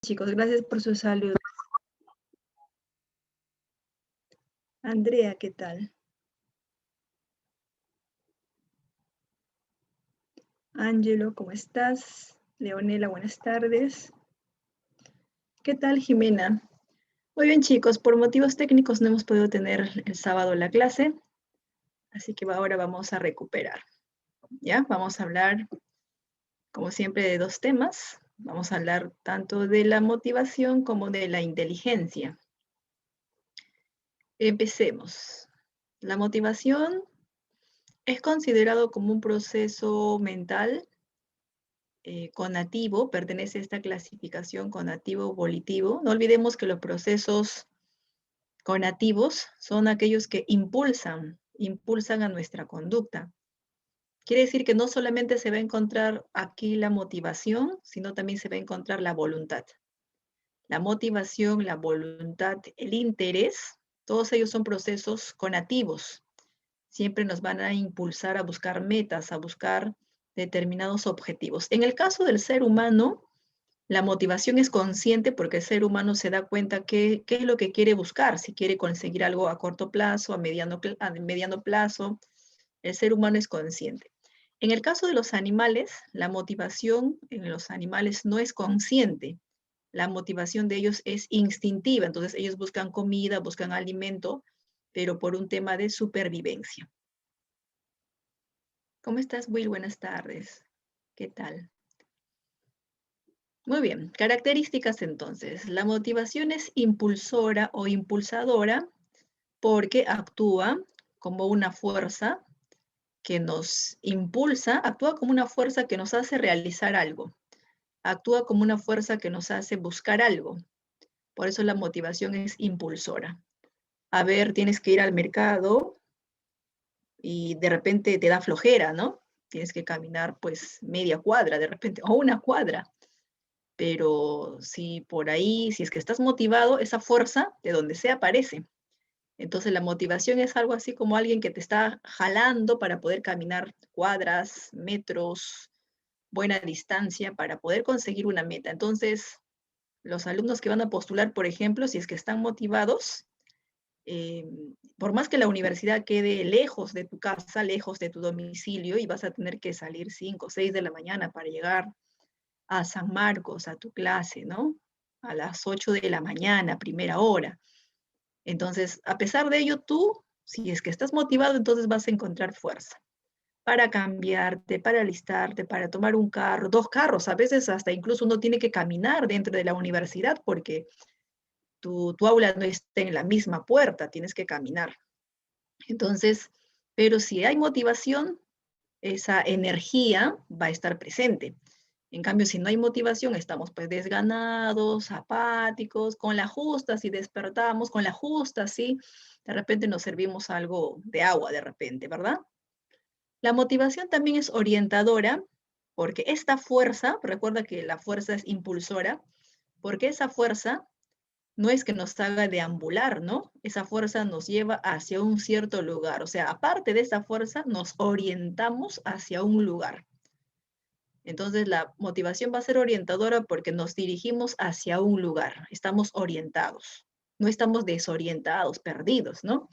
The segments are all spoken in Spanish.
Chicos, gracias por su salud. Andrea, ¿qué tal? Ángelo, ¿cómo estás? Leonela, buenas tardes. ¿Qué tal, Jimena? Muy bien, chicos, por motivos técnicos no hemos podido tener el sábado la clase, así que ahora vamos a recuperar. ¿Ya? Vamos a hablar, como siempre, de dos temas. Vamos a hablar tanto de la motivación como de la inteligencia. Empecemos. La motivación es considerado como un proceso mental conativo, pertenece a esta clasificación conativo-volitivo. No olvidemos que los procesos conativos son aquellos que impulsan a nuestra conducta. Quiere decir que no solamente se va a encontrar aquí la motivación, sino también se va a encontrar la voluntad. La motivación, la voluntad, el interés, todos ellos son procesos conativos. Siempre nos van a impulsar a buscar metas, a buscar determinados objetivos. En el caso del ser humano, la motivación es consciente porque el ser humano se da cuenta qué es lo que quiere buscar, si quiere conseguir algo a corto plazo, a mediano plazo, el ser humano es consciente. En el caso de los animales, la motivación en los animales no es consciente, la motivación de ellos es instintiva, entonces ellos buscan comida, buscan alimento, pero por un tema de supervivencia. ¿Cómo estás, Will? Buenas tardes. ¿Qué tal? Muy bien, características entonces. La motivación es impulsora o impulsadora porque actúa como una fuerza que nos impulsa, actúa como una fuerza que nos hace realizar algo, actúa como una fuerza que nos hace buscar algo. Por eso la motivación es impulsora. A ver, tienes que ir al mercado y de repente te da flojera, ¿no? Tienes que caminar pues media cuadra de repente o una cuadra. Pero si por ahí, si es que estás motivado, esa fuerza de donde sea aparece. Entonces la motivación es algo así como alguien que te está jalando para poder caminar cuadras, metros, buena distancia para poder conseguir una meta. Entonces, los alumnos que van a postular, por ejemplo, si es que están motivados, eh, por más que la universidad quede lejos de tu casa, lejos de tu domicilio, y vas a tener que salir 5 o 6 de la mañana para llegar a San Marcos, a tu clase, ¿no? A las 8 de la mañana, primera hora. Entonces, a pesar de ello, tú, si es que estás motivado, entonces vas a encontrar fuerza para cambiarte, para alistarte, para tomar un carro, dos carros. A veces hasta incluso uno tiene que caminar dentro de la universidad porque tu aula no está en la misma puerta, tienes que caminar. Entonces, pero si hay motivación, esa energía va a estar presente. En cambio, si no hay motivación, estamos pues desganados, apáticos, con la justa, si despertamos, con la justa, sí, de repente nos servimos algo de agua, de repente, ¿verdad? La motivación también es orientadora, porque esta fuerza, recuerda que la fuerza es impulsora, porque esa fuerza no es que nos haga deambular, ¿no? Esa fuerza nos lleva hacia un cierto lugar, o sea, aparte de esa fuerza, nos orientamos hacia un lugar. Entonces, la motivación va a ser orientadora porque nos dirigimos hacia un lugar, estamos orientados, no estamos desorientados, perdidos, ¿no?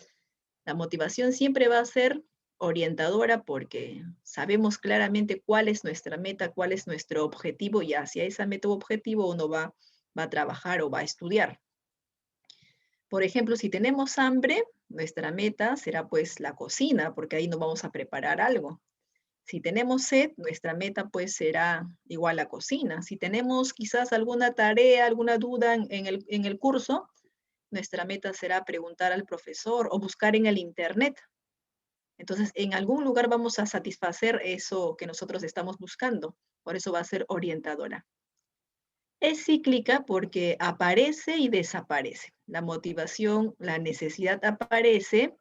La motivación siempre va a ser orientadora porque sabemos claramente cuál es nuestra meta, cuál es nuestro objetivo y hacia esa meta o objetivo uno va a trabajar o va a estudiar. Por ejemplo, si tenemos hambre, nuestra meta será pues la cocina, porque ahí nos vamos a preparar algo. Si tenemos sed, nuestra meta pues será igual a cocina. Si tenemos quizás alguna tarea, alguna duda en el curso, nuestra meta será preguntar al profesor o buscar en el internet. Entonces, en algún lugar vamos a satisfacer eso que nosotros estamos buscando. Por eso va a ser orientadora. Es cíclica porque aparece y desaparece. La motivación, la necesidad aparece,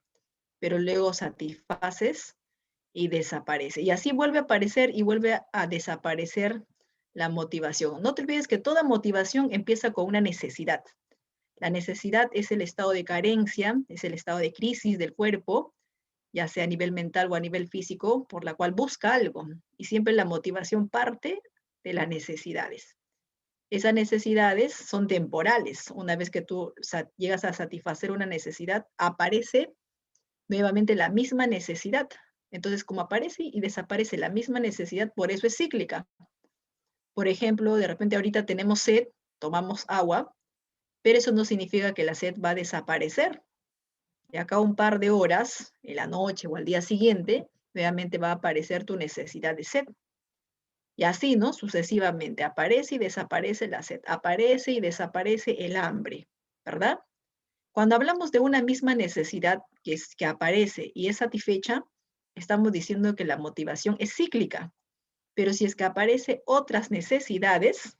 pero luego satisfaces y desaparece. Y así vuelve a aparecer y vuelve a desaparecer la motivación. No te olvides que toda motivación empieza con una necesidad. La necesidad es el estado de carencia, es el estado de crisis del cuerpo, ya sea a nivel mental o a nivel físico, por la cual busca algo. Y siempre la motivación parte de las necesidades. Esas necesidades son temporales. Una vez que tú llegas a satisfacer una necesidad, aparece nuevamente la misma necesidad. Entonces, como aparece y desaparece la misma necesidad, por eso es cíclica. Por ejemplo, de repente ahorita tenemos sed, tomamos agua, pero eso no significa que la sed va a desaparecer. De acá a un par de horas, en la noche o al día siguiente, nuevamente va a aparecer tu necesidad de sed. Y así, ¿no? Sucesivamente, aparece y desaparece la sed, aparece y desaparece el hambre, ¿verdad? Cuando hablamos de una misma necesidad que aparece y es satisfecha, estamos diciendo que la motivación es cíclica. Pero si es que aparece otras necesidades,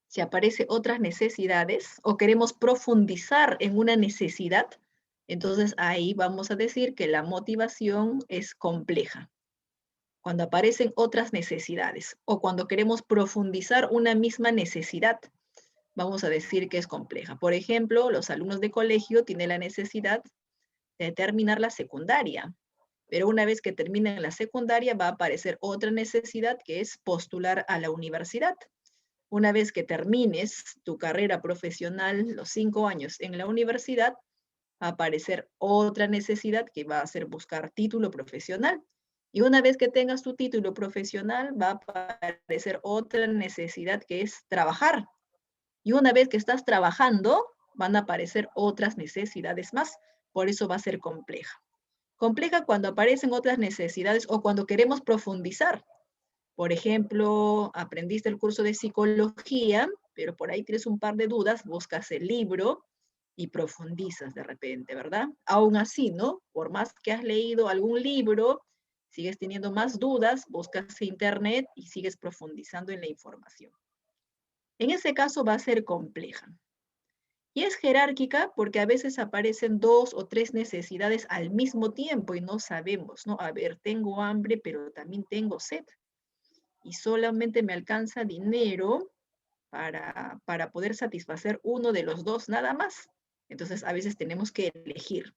si aparece otras necesidades o queremos profundizar en una necesidad, entonces ahí vamos a decir que la motivación es compleja. Cuando aparecen otras necesidades o cuando queremos profundizar una misma necesidad, vamos a decir que es compleja. Por ejemplo, los alumnos de colegio tienen la necesidad de terminar la secundaria, pero una vez que terminen la secundaria va a aparecer otra necesidad que es postular a la universidad. Una vez que termines tu carrera profesional, los 5 años en la universidad, va a aparecer otra necesidad que va a ser buscar título profesional. Y una vez que tengas tu título profesional, va a aparecer otra necesidad que es trabajar. Y una vez que estás trabajando, van a aparecer otras necesidades más. Por eso va a ser compleja. Compleja cuando aparecen otras necesidades o cuando queremos profundizar. Por ejemplo, aprendiste el curso de psicología, pero por ahí tienes un par de dudas, buscas el libro y profundizas de repente, ¿verdad? Aún así, ¿no? Por más que has leído algún libro, sigues teniendo más dudas, buscas internet y sigues profundizando en la información. En ese caso va a ser compleja. Y es jerárquica porque a veces aparecen 2 o 3 necesidades al mismo tiempo y no sabemos, ¿no? A ver, tengo hambre, pero también tengo sed. Y solamente me alcanza dinero para poder satisfacer uno de los dos nada más. Entonces, a veces tenemos que elegir.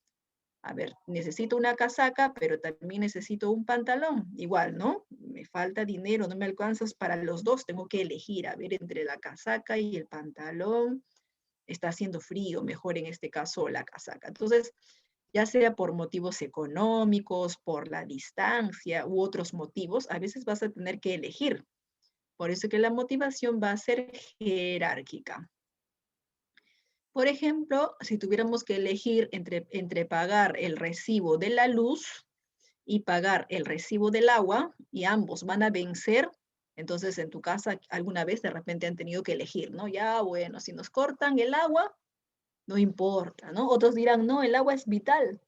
A ver, necesito una casaca, pero también necesito un pantalón. Igual, ¿no? Me falta dinero, no me alcanzas para los dos, tengo que elegir. A ver, entre la casaca y el pantalón, está haciendo frío, mejor en este caso la casaca. Entonces, ya sea por motivos económicos, por la distancia u otros motivos, a veces vas a tener que elegir. Por eso que la motivación va a ser jerárquica. Por ejemplo, si tuviéramos que elegir entre pagar el recibo de la luz y pagar el recibo del agua, y ambos van a vencer, entonces en tu casa alguna vez de repente han tenido que elegir, ¿no? Ya, bueno, si nos cortan el agua, no importa, ¿no? Otros dirán, no, el agua es vital.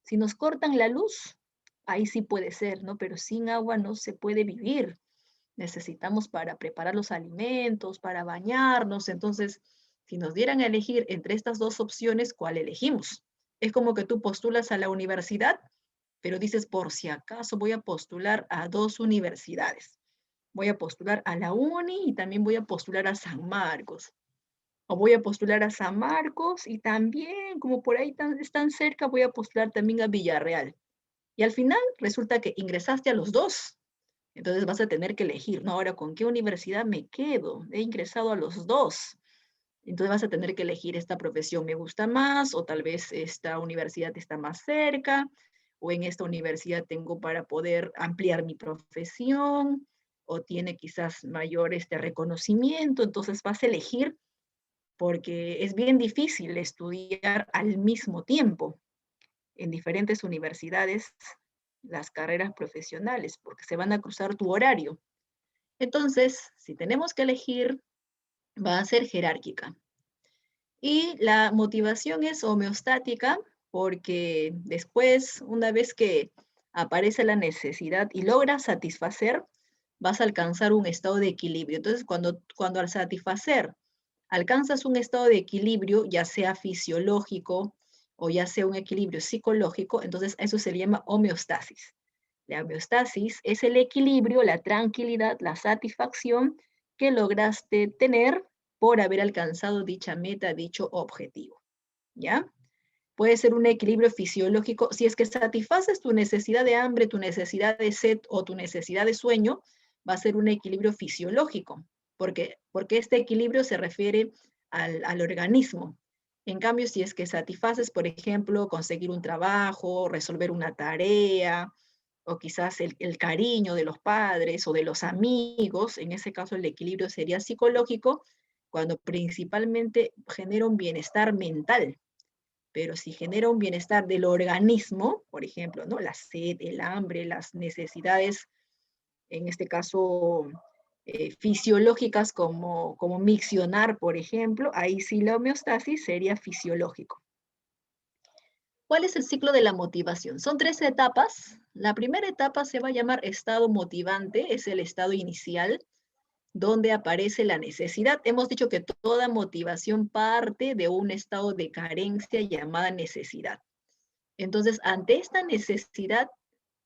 Si nos cortan la luz, ahí sí puede ser, ¿no? Pero sin agua no se puede vivir. Necesitamos para preparar los alimentos, para bañarnos. Entonces, si nos dieran a elegir entre estas dos opciones, ¿cuál elegimos? Es como que tú postulas a la universidad, pero dices, por si acaso voy a postular a 2 universidades. Voy a postular a la UNI y también voy a postular a San Marcos. O voy a postular a San Marcos y también, como por ahí están cerca, voy a postular también a Villarreal. Y al final resulta que ingresaste a los dos. Entonces vas a tener que elegir, ¿no? Ahora, ¿con qué universidad me quedo? He ingresado a los dos. Entonces vas a tener que elegir esta profesión me gusta más, o tal vez esta universidad está más cerca, o en esta universidad tengo para poder ampliar mi profesión, o tiene quizás mayor reconocimiento. Entonces vas a elegir porque es bien difícil estudiar al mismo tiempo en diferentes universidades las carreras profesionales, porque se van a cruzar tu horario. Entonces, si tenemos que elegir, va a ser jerárquica. Y la motivación es homeostática, porque después, una vez que aparece la necesidad y logras satisfacer, vas a alcanzar un estado de equilibrio. Entonces, cuando al satisfacer alcanzas un estado de equilibrio, ya sea fisiológico o ya sea un equilibrio psicológico, entonces eso se llama homeostasis. La homeostasis es el equilibrio, la tranquilidad, la satisfacción que lograste tener por haber alcanzado dicha meta, dicho objetivo. ¿Ya? Puede ser un equilibrio fisiológico. Si es que satisfaces tu necesidad de hambre, tu necesidad de sed o tu necesidad de sueño, va a ser un equilibrio fisiológico. porque este equilibrio se refiere al organismo. En cambio, si es que satisfaces, por ejemplo, conseguir un trabajo, resolver una tarea, o quizás el cariño de los padres o de los amigos, en ese caso el equilibrio sería psicológico, cuando principalmente genera un bienestar mental. Pero si genera un bienestar del organismo, por ejemplo, ¿no? La sed, el hambre, las necesidades, en este caso fisiológicas como miccionar, por ejemplo, ahí sí la homeostasis sería fisiológico. ¿Cuál es el ciclo de la motivación? Son 3 etapas. La primera etapa se va a llamar estado motivante, es el estado inicial, donde aparece la necesidad. Hemos dicho que toda motivación parte de un estado de carencia llamada necesidad. Entonces, ante esta necesidad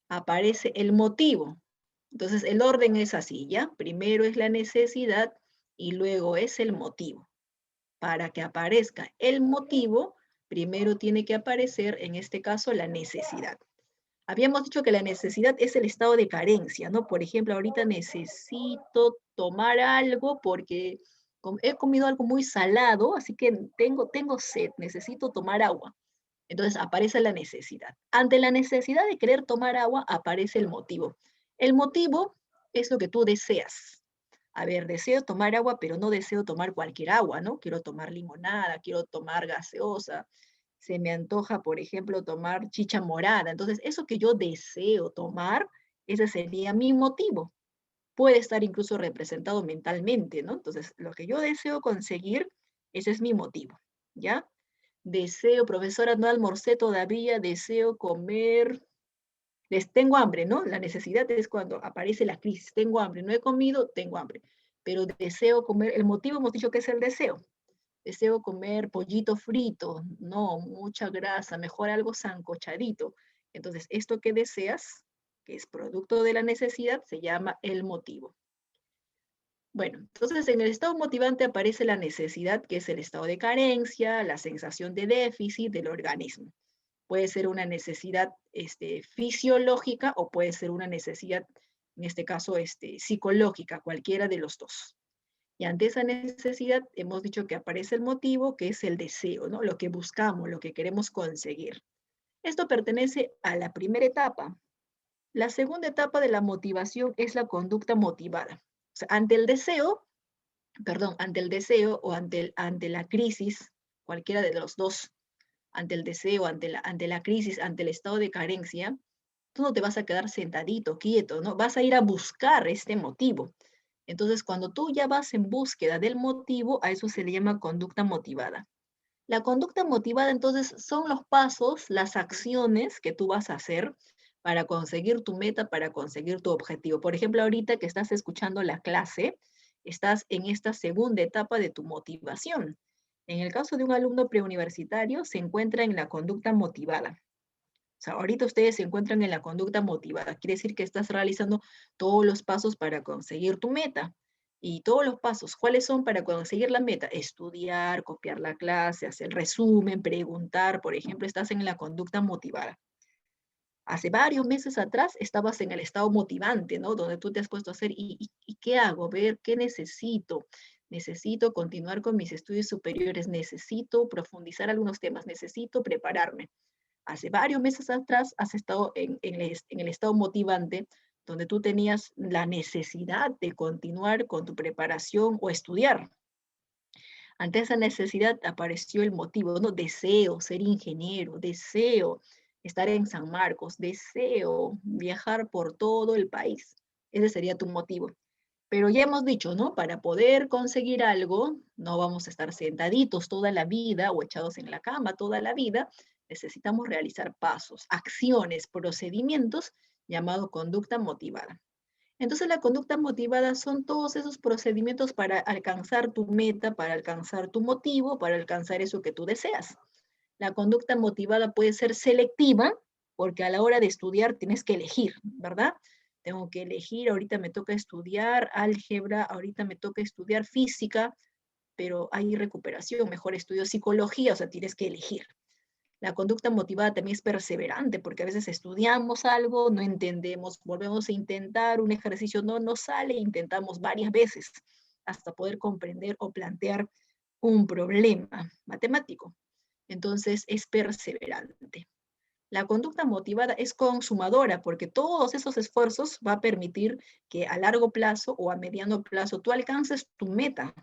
aparece el motivo. Entonces, el orden es así, ¿ya? Primero es la necesidad y luego es el motivo. Para que aparezca el motivo, primero tiene que aparecer, en este caso, la necesidad. Habíamos dicho que la necesidad es el estado de carencia, ¿no? Por ejemplo, ahorita necesito tomar algo porque he comido algo muy salado, así que tengo sed, necesito tomar agua. Entonces aparece la necesidad. Ante la necesidad de querer tomar agua, aparece el motivo. El motivo es lo que tú deseas. A ver, deseo tomar agua, pero no deseo tomar cualquier agua, ¿no? Quiero tomar limonada, quiero tomar gaseosa, se me antoja, por ejemplo, tomar chicha morada. Entonces, eso que yo deseo tomar, ese sería mi motivo. Puede estar incluso representado mentalmente, ¿no? Entonces, lo que yo deseo conseguir, ese es mi motivo, ¿ya? Deseo, profesora, no almorcé todavía, deseo comer, les tengo hambre, ¿no? La necesidad es cuando aparece la crisis, tengo hambre, no he comido, tengo hambre, pero deseo comer, el motivo hemos dicho que es el deseo comer pollito frito, no, mucha grasa, mejor algo sancochadito. Entonces, esto que deseas, que es producto de la necesidad, se llama el motivo. Bueno, entonces en el estado motivante aparece la necesidad, que es el estado de carencia, la sensación de déficit del organismo. Puede ser una necesidad fisiológica o puede ser una necesidad, en este caso, psicológica, cualquiera de los dos. Y ante esa necesidad hemos dicho que aparece el motivo, que es el deseo, ¿no? Lo que buscamos, lo que queremos conseguir. Esto pertenece a la primera etapa. La segunda etapa de la motivación es la conducta motivada. O sea, ante el deseo o ante la crisis, cualquiera de los dos, ante el deseo, ante la crisis, ante el estado de carencia, tú no te vas a quedar sentadito, quieto, ¿no? Vas a ir a buscar este motivo. Entonces, cuando tú ya vas en búsqueda del motivo, a eso se le llama conducta motivada. La conducta motivada, entonces, son los pasos, las acciones que tú vas a hacer para conseguir tu meta, para conseguir tu objetivo. Por ejemplo, ahorita que estás escuchando la clase, estás en esta segunda etapa de tu motivación. En el caso de un alumno preuniversitario, se encuentra en la conducta motivada. O sea, ahorita ustedes se encuentran en la conducta motivada. Quiere decir que estás realizando todos los pasos para conseguir tu meta. Y todos los pasos, ¿cuáles son para conseguir la meta? Estudiar, copiar la clase, hacer resumen, preguntar. Por ejemplo, estás en la conducta motivada. Hace varios meses atrás estabas en el estado motivante, ¿no? Donde tú te has puesto a hacer, ¿y qué hago? Ver, ¿qué necesito? Necesito continuar con mis estudios superiores, necesito profundizar algunos temas, necesito prepararme. Hace varios meses atrás has estado en el estado motivante, donde tú tenías la necesidad de continuar con tu preparación o estudiar. Ante esa necesidad apareció el motivo, ¿no? Deseo ser ingeniero, deseo estar en San Marcos, deseo viajar por todo el país. Ese sería tu motivo. Pero ya hemos dicho, ¿no? Para poder conseguir algo, no vamos a estar sentaditos toda la vida o echados en la cama toda la vida. Necesitamos realizar pasos, acciones, procedimientos llamados conducta motivada. Entonces, la conducta motivada son todos esos procedimientos para alcanzar tu meta, para alcanzar tu motivo, para alcanzar eso que tú deseas. La conducta motivada puede ser selectiva, porque a la hora de estudiar tienes que elegir, ¿verdad? Tengo que elegir, ahorita me toca estudiar álgebra, ahorita me toca estudiar física, pero hay recuperación, mejor estudio psicología, o sea, tienes que elegir. La conducta motivada también es perseverante, porque a veces estudiamos algo, no entendemos, volvemos a intentar, un ejercicio no nos sale, intentamos varias veces. hasta poder comprender o plantear un problema matemático. Entonces, es perseverante. La conducta motivada es consumadora porque todos esos esfuerzos va a permitir que a largo plazo o a mediano plazo tú alcances tu meta.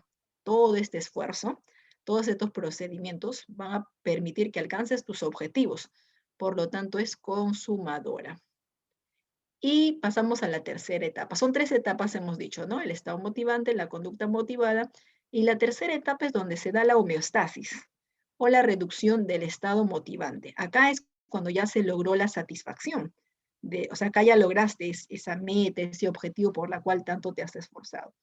Todo este esfuerzo, todos estos procedimientos van a permitir que alcances tus objetivos. Por lo tanto, es consumadora. Y pasamos a la tercera etapa. Son 3 etapas, hemos dicho, ¿no? El estado motivante, la conducta motivada. Y la tercera etapa es donde se da la homeostasis o la reducción del estado motivante. Acá es cuando ya se logró la satisfacción. O sea, acá ya lograste esa meta, ese objetivo por la cual tanto te has esforzado.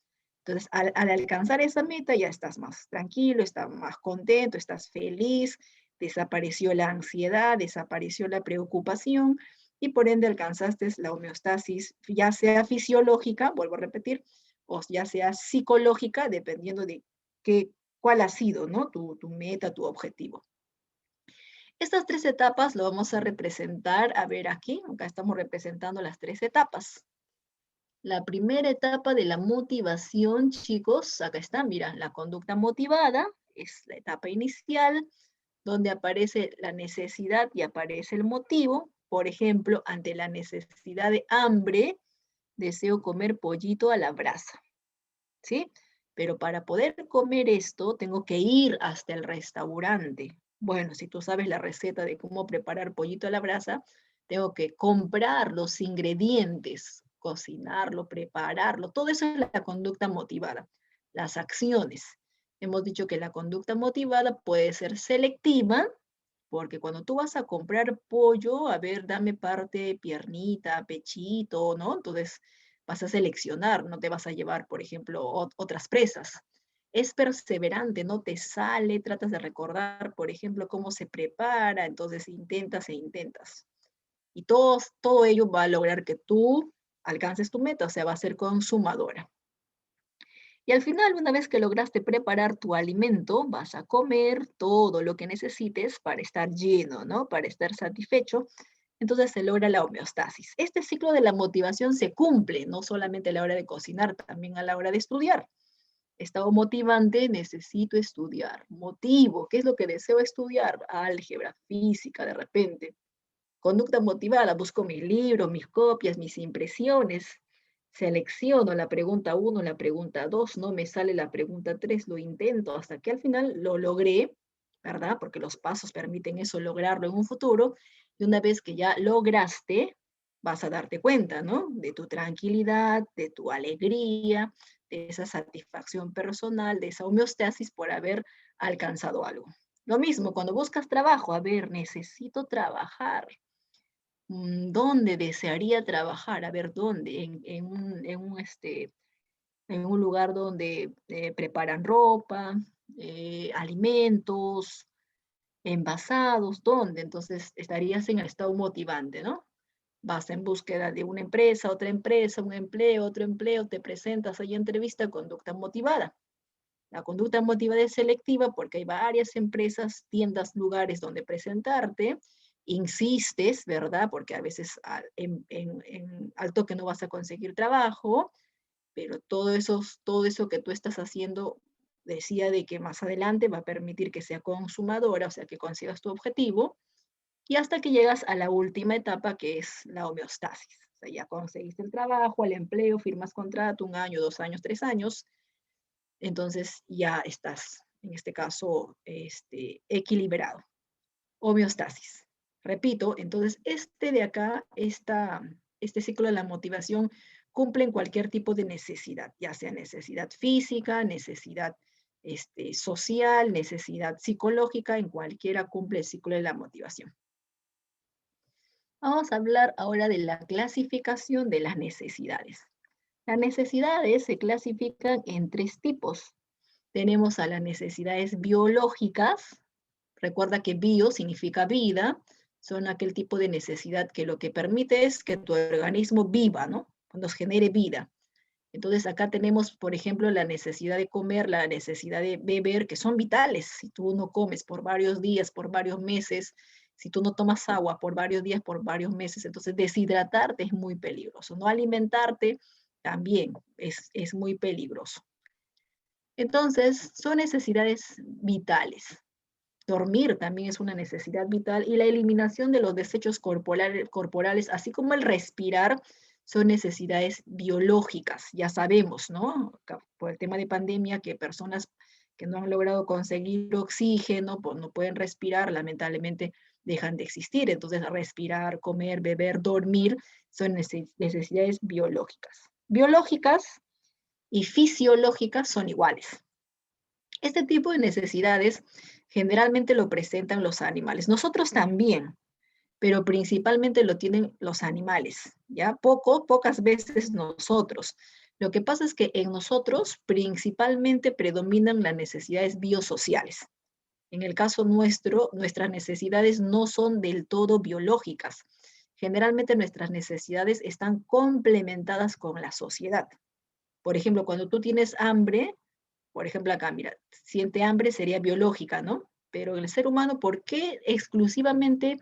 Entonces, al alcanzar esa meta ya estás más tranquilo, estás más contento, estás feliz, desapareció la ansiedad, desapareció la preocupación y por ende alcanzaste la homeostasis, ya sea fisiológica, vuelvo a repetir, o ya sea psicológica, dependiendo de cuál ha sido, ¿no? Tu meta, tu objetivo. Estas 3 etapas lo vamos a representar, a ver aquí, acá estamos representando las 3 etapas. La primera etapa de la motivación, chicos, acá está, mira, la conducta motivada es la etapa inicial, donde aparece la necesidad y aparece el motivo. Por ejemplo, ante la necesidad de hambre, deseo comer pollito a la brasa, ¿sí? Pero para poder comer esto, tengo que ir hasta el restaurante. Bueno, si tú sabes la receta de cómo preparar pollito a la brasa, tengo que comprar los ingredientes, cocinarlo, prepararlo. Todo eso es la conducta motivada, las acciones. Hemos dicho que la conducta motivada puede ser selectiva, porque cuando tú vas a comprar pollo, a ver, dame parte, piernita, pechito, ¿no? Entonces vas a seleccionar, no te vas a llevar, por ejemplo, otras presas. Es perseverante, no te sale, tratas de recordar, por ejemplo, cómo se prepara, entonces intentas e intentas. Y todo ello va a lograr que tú alcances tu meta, o sea, va a ser consumadora. Y al final, una vez que lograste preparar tu alimento, vas a comer todo lo que necesites para estar lleno, ¿no? Para estar satisfecho. Entonces se logra la homeostasis. Este ciclo de la motivación se cumple, no solamente a la hora de cocinar, también a la hora de estudiar. Estado motivante, necesito estudiar. Motivo, ¿qué es lo que deseo estudiar? Álgebra, física, de repente. Conducta motivada, busco mis libros, mis copias, mis impresiones. Selecciono la pregunta 1, la pregunta 2, no me sale la pregunta 3, lo intento hasta que al final lo logré, ¿verdad? Porque los pasos permiten eso, lograrlo en un futuro. Y una vez que ya lograste, vas a darte cuenta, ¿no? De tu tranquilidad, de tu alegría, de esa satisfacción personal, de esa homeostasis por haber alcanzado algo. Lo mismo, cuando buscas trabajo, a ver, necesito trabajar. ¿Dónde desearía trabajar? A ver, ¿dónde? En un lugar donde preparan ropa, alimentos, envasados, ¿dónde? Entonces estarías en el estado motivante, ¿no? Vas en búsqueda de una empresa, otra empresa, un empleo, otro empleo, te presentas, hay entrevista, conducta motivada. La conducta motivada es selectiva porque hay varias empresas, tiendas, lugares donde presentarte, insistes, ¿verdad? Porque a veces al toque no vas a conseguir trabajo, pero todo eso que tú estás haciendo decía de que más adelante va a permitir que sea consumadora, o sea, que consigas tu objetivo, y hasta que llegas a la última etapa que es la homeostasis. O sea, ya conseguiste el trabajo, el empleo, firmas contrato, 1 año, 2 años, 3 años, entonces ya estás, en este caso, equilibrado. Homeostasis. Repito, entonces este de acá, este ciclo de la motivación cumple en cualquier tipo de necesidad, ya sea necesidad física, necesidad social, necesidad psicológica, en cualquiera cumple el ciclo de la motivación. Vamos a hablar ahora de la clasificación de las necesidades. Las necesidades se clasifican en 3 tipos. Tenemos a las necesidades biológicas. Recuerda que bio significa vida. Son aquel tipo de necesidad que lo que permite es que tu organismo viva, ¿no? Nos genere vida. Entonces acá tenemos, por ejemplo, la necesidad de comer, la necesidad de beber, que son vitales. Si tú no comes por varios días, por varios meses, si tú no tomas agua por varios días, por varios meses, entonces deshidratarte es muy peligroso. No alimentarte también es muy peligroso. Entonces, son necesidades vitales. Dormir también es una necesidad vital y la eliminación de los desechos corporales, así como el respirar, son necesidades biológicas. Ya sabemos, ¿no? Por el tema de pandemia, que personas que no han logrado conseguir oxígeno, pues no pueden respirar, lamentablemente dejan de existir. Entonces, respirar, comer, beber, dormir son necesidades biológicas. Biológicas y fisiológicas son iguales. Este tipo de necesidades generalmente lo presentan los animales. Nosotros también, pero principalmente lo tienen los animales, ¿ya? Pocas veces nosotros. Lo que pasa es que en nosotros principalmente predominan las necesidades biosociales. En el caso nuestro, nuestras necesidades no son del todo biológicas. Generalmente nuestras necesidades están complementadas con la sociedad. Por ejemplo, cuando tú tienes hambre, por ejemplo, acá, mira, siente hambre sería biológica, ¿no? Pero el ser humano, ¿por qué exclusivamente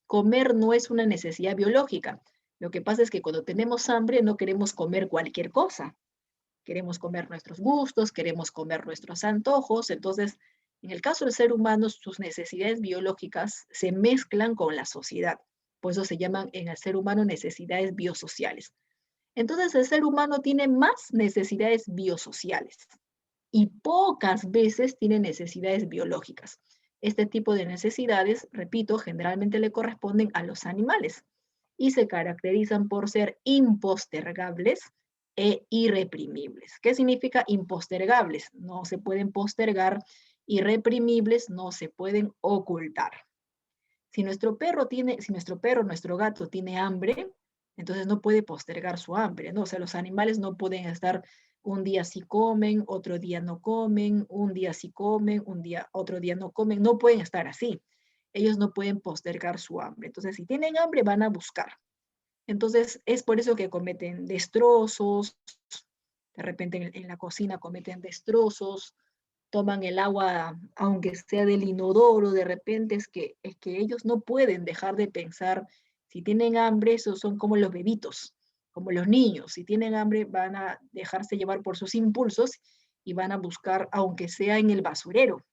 comer no es una necesidad biológica? Lo que pasa es que cuando tenemos hambre no queremos comer cualquier cosa. Queremos comer nuestros gustos, queremos comer nuestros antojos. Entonces, en el caso del ser humano, sus necesidades biológicas se mezclan con la sociedad. Por eso se llaman en el ser humano necesidades biosociales. Entonces, el ser humano tiene más necesidades biosociales y pocas veces tiene necesidades biológicas. Este tipo de necesidades, repito, generalmente le corresponden a los animales y se caracterizan por ser impostergables e irreprimibles. ¿Qué significa impostergables? No se pueden postergar, irreprimibles no se pueden ocultar. Si nuestro gato tiene hambre, entonces no puede postergar su hambre, ¿no? O sea, los animales no pueden estar un día sí comen, otro día no comen, un día sí comen, otro día no comen, no pueden estar así. Ellos no pueden postergar su hambre. Entonces, si tienen hambre, van a buscar. Entonces, es por eso que cometen destrozos, de repente en la cocina cometen destrozos, toman el agua, aunque sea del inodoro, de repente es que ellos no pueden dejar de pensar, si tienen hambre, esos son como los bebitos, como los niños, si tienen hambre van a dejarse llevar por sus impulsos y van a buscar, aunque sea en el basurero,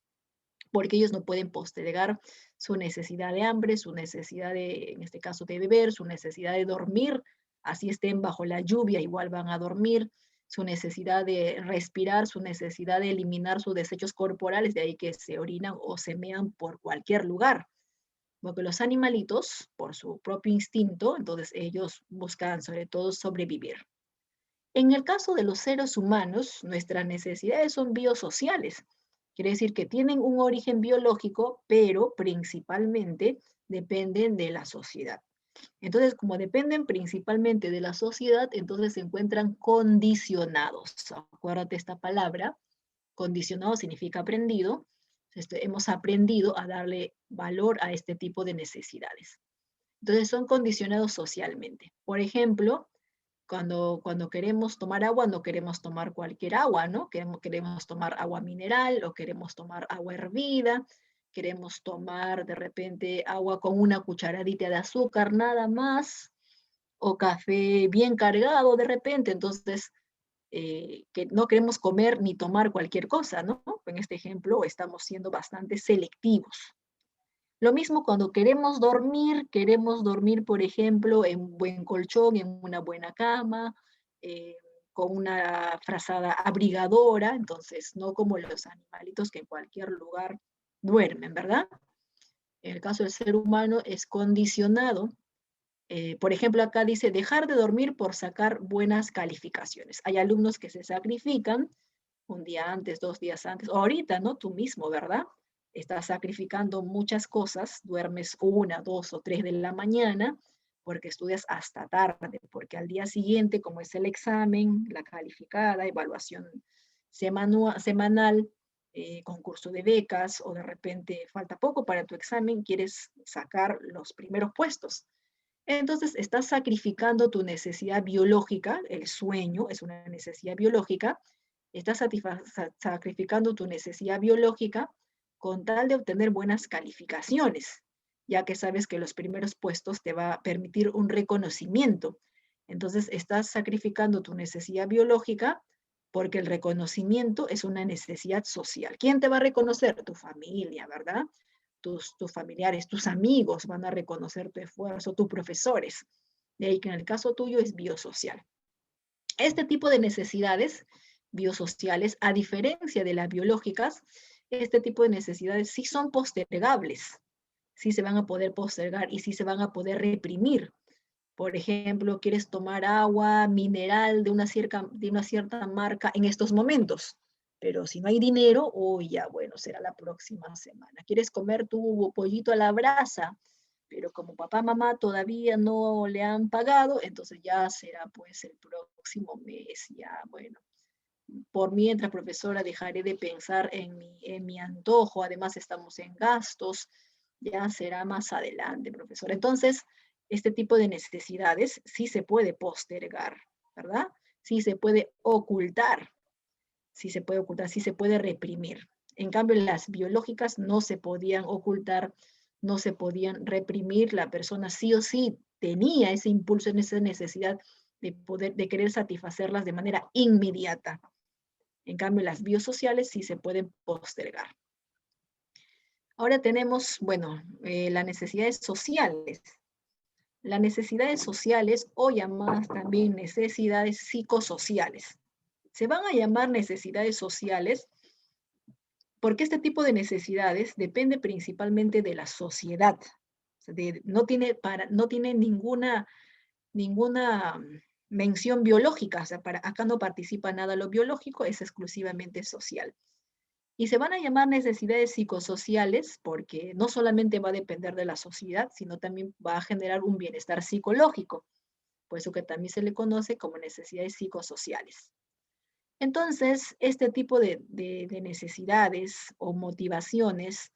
porque ellos no pueden postergar su necesidad de hambre, su necesidad de, en este caso, de beber, su necesidad de dormir, así estén bajo la lluvia, igual van a dormir, su necesidad de respirar, su necesidad de eliminar sus desechos corporales, de ahí que se orinan o se mean por cualquier lugar. Porque los animalitos, por su propio instinto, entonces ellos buscan sobre todo sobrevivir. En el caso de los seres humanos, nuestras necesidades son biosociales. Quiere decir que tienen un origen biológico, pero principalmente dependen de la sociedad. Entonces, como dependen principalmente de la sociedad, entonces se encuentran condicionados. Acuérdate esta palabra, condicionado significa aprendido. Hemos aprendido a darle valor a este tipo de necesidades. Entonces, son condicionados socialmente. Por ejemplo, cuando queremos tomar agua, no queremos tomar cualquier agua, ¿no? Queremos tomar agua mineral o queremos tomar agua hervida, queremos tomar de repente agua con una cucharadita de azúcar nada más, o café bien cargado de repente, entonces que no queremos comer ni tomar cualquier cosa, ¿no? En este ejemplo estamos siendo bastante selectivos. Lo mismo cuando queremos dormir, por ejemplo, en un buen colchón, en una buena cama, eh, con una frazada abrigadora, entonces no como los animalitos que en cualquier lugar duermen, ¿verdad? En el caso del ser humano es condicionado. Por ejemplo, acá dice dejar de dormir por sacar buenas calificaciones. Hay alumnos que se sacrifican un día antes, 2 días antes, o ahorita, ¿no? Tú mismo, ¿verdad? Estás sacrificando muchas cosas, duermes 1, 2 o 3 de la mañana porque estudias hasta tarde, porque al día siguiente, como es el examen, la calificada, evaluación semanal, concurso de becas, o de repente falta poco para tu examen, quieres sacar los primeros puestos. Entonces, estás sacrificando tu necesidad biológica, el sueño es una necesidad biológica, estás sacrificando tu necesidad biológica con tal de obtener buenas calificaciones, ya que sabes que los primeros puestos te va a permitir un reconocimiento. Entonces, estás sacrificando tu necesidad biológica porque el reconocimiento es una necesidad social. ¿Quién te va a reconocer? Tu familia, ¿verdad? Tus familiares, tus amigos van a reconocer tu esfuerzo, tus profesores. De ahí que en el caso tuyo es biosocial. Este tipo de necesidades biosociales, a diferencia de las biológicas, este tipo de necesidades sí son postergables, sí se van a poder postergar y sí se van a poder reprimir. Por ejemplo, quieres tomar agua mineral de una cierta marca en estos momentos, pero si no hay dinero, oh, ya bueno, será la próxima semana. Quieres comer tu pollito a la brasa, pero como papá, mamá todavía no le han pagado, entonces ya será pues el próximo mes, ya bueno. Por mientras, profesora, dejaré de pensar en mi antojo, además estamos en gastos, ya será más adelante, profesora. Entonces, este tipo de necesidades sí se puede postergar, ¿verdad? Sí se puede ocultar, sí se puede ocultar, sí se puede reprimir. En cambio, las biológicas no se podían ocultar, no se podían reprimir, la persona sí o sí tenía ese impulso, esa necesidad de querer satisfacerlas de manera inmediata. En cambio, las biosociales sí se pueden postergar. Ahora tenemos, bueno, las necesidades sociales. Las necesidades sociales o llamadas también necesidades psicosociales. Se van a llamar necesidades sociales porque este tipo de necesidades depende principalmente de la sociedad. O sea, no tiene ninguna mención biológica. O sea, acá no participa nada lo biológico, es exclusivamente social. Y se van a llamar necesidades psicosociales porque no solamente va a depender de la sociedad, sino también va a generar un bienestar psicológico. Por eso que también se le conoce como necesidades psicosociales. Entonces, este tipo de necesidades o motivaciones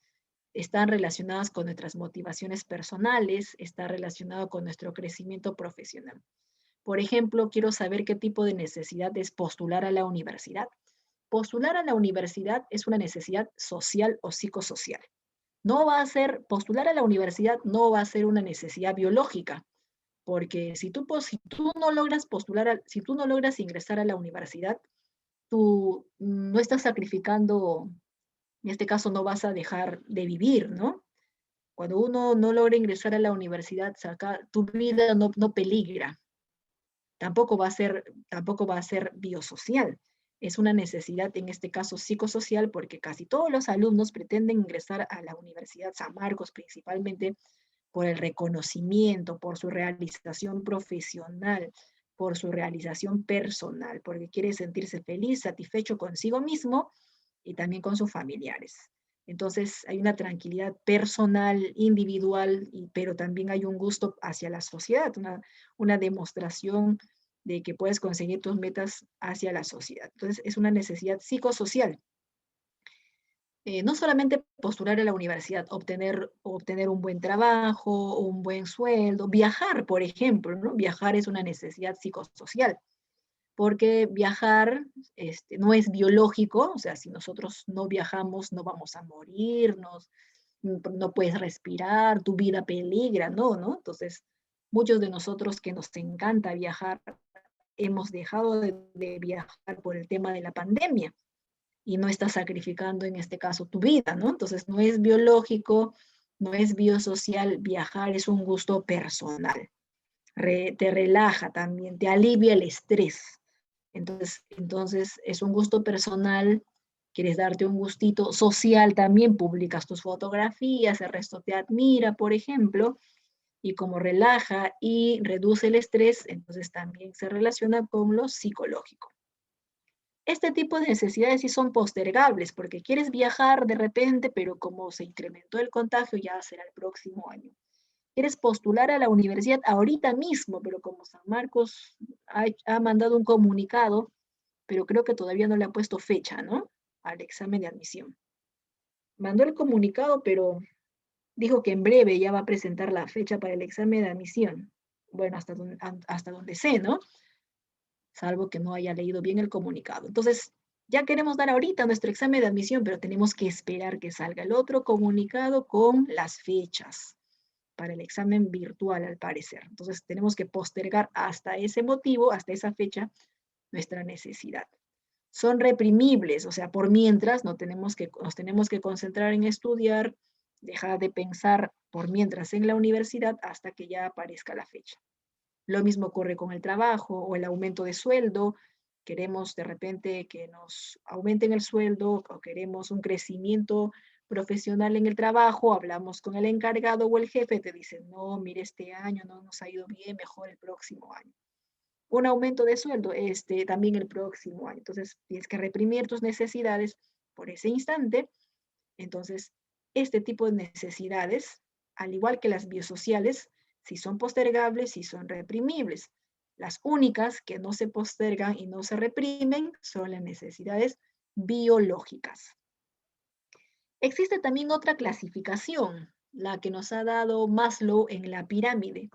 están relacionadas con nuestras motivaciones personales, está relacionado con nuestro crecimiento profesional. Por ejemplo, quiero saber qué tipo de necesidad es postular a la universidad. Postular a la universidad es una necesidad social o psicosocial. No va a ser, postular a la universidad no va a ser una necesidad biológica, porque si tú no logras postular, si tú no logras ingresar a la universidad, tú no estás sacrificando, en este caso no vas a dejar de vivir, ¿no? Cuando uno no logra ingresar a la universidad, tu vida no peligra, tampoco va a ser biosocial. Es una necesidad, en este caso psicosocial, porque casi todos los alumnos pretenden ingresar a la Universidad San Marcos, principalmente por el reconocimiento, por su realización profesional, por su realización personal, porque quiere sentirse feliz, satisfecho consigo mismo y también con sus familiares. Entonces hay una tranquilidad personal, individual, pero también hay un gusto hacia la sociedad, una demostración de que puedes conseguir tus metas hacia la sociedad. Entonces es una necesidad psicosocial. No solamente postular a la universidad, obtener un buen trabajo, un buen sueldo, viajar, por ejemplo, ¿no? Viajar es una necesidad psicosocial, porque viajar no es biológico, o sea, si nosotros no viajamos no vamos a morirnos, no puedes respirar, tu vida peligra, ¿no? Entonces, muchos de nosotros que nos encanta viajar, hemos dejado de viajar por el tema de la pandemia y no estás sacrificando en este caso tu vida, ¿no? Entonces, no es biológico, no es biosocial, viajar es un gusto personal. Te relaja también, te alivia el estrés. Entonces es un gusto personal, quieres darte un gustito social también, publicas tus fotografías, el resto te admira, por ejemplo, y como relaja y reduce el estrés, entonces también se relaciona con lo psicológico. Este tipo de necesidades sí son postergables, porque quieres viajar de repente, pero como se incrementó el contagio, ya será el próximo año. Quieres postular a la universidad ahorita mismo, pero como San Marcos ha mandado un comunicado, pero creo que todavía no le ha puesto fecha, ¿no? Al examen de admisión. Mandó el comunicado, pero dijo que en breve ya va a presentar la fecha para el examen de admisión. Bueno, hasta donde sé, ¿no? Salvo que no haya leído bien el comunicado. Entonces, ya queremos dar ahorita nuestro examen de admisión, pero tenemos que esperar que salga el otro comunicado con las fechas para el examen virtual, al parecer. Entonces, tenemos que postergar hasta ese motivo, hasta esa fecha, nuestra necesidad. son reprimibles, o sea, por mientras nos tenemos que concentrar en estudiar, dejar de pensar por mientras en la universidad hasta que ya aparezca la fecha. Lo mismo ocurre con el trabajo o el aumento de sueldo. Queremos de repente que nos aumenten el sueldo o queremos un crecimiento profesional en el trabajo, hablamos con el encargado o el jefe, te dicen, no, mire, este año no nos ha ido bien, mejor el próximo año. Un aumento de sueldo, también el próximo año. Entonces, tienes que reprimir tus necesidades por ese instante. Entonces, este tipo de necesidades, al igual que las biosociales, si son postergables, si son reprimibles. Las únicas que no se postergan y no se reprimen son las necesidades biológicas. Existe también otra clasificación, la que nos ha dado Maslow en la pirámide.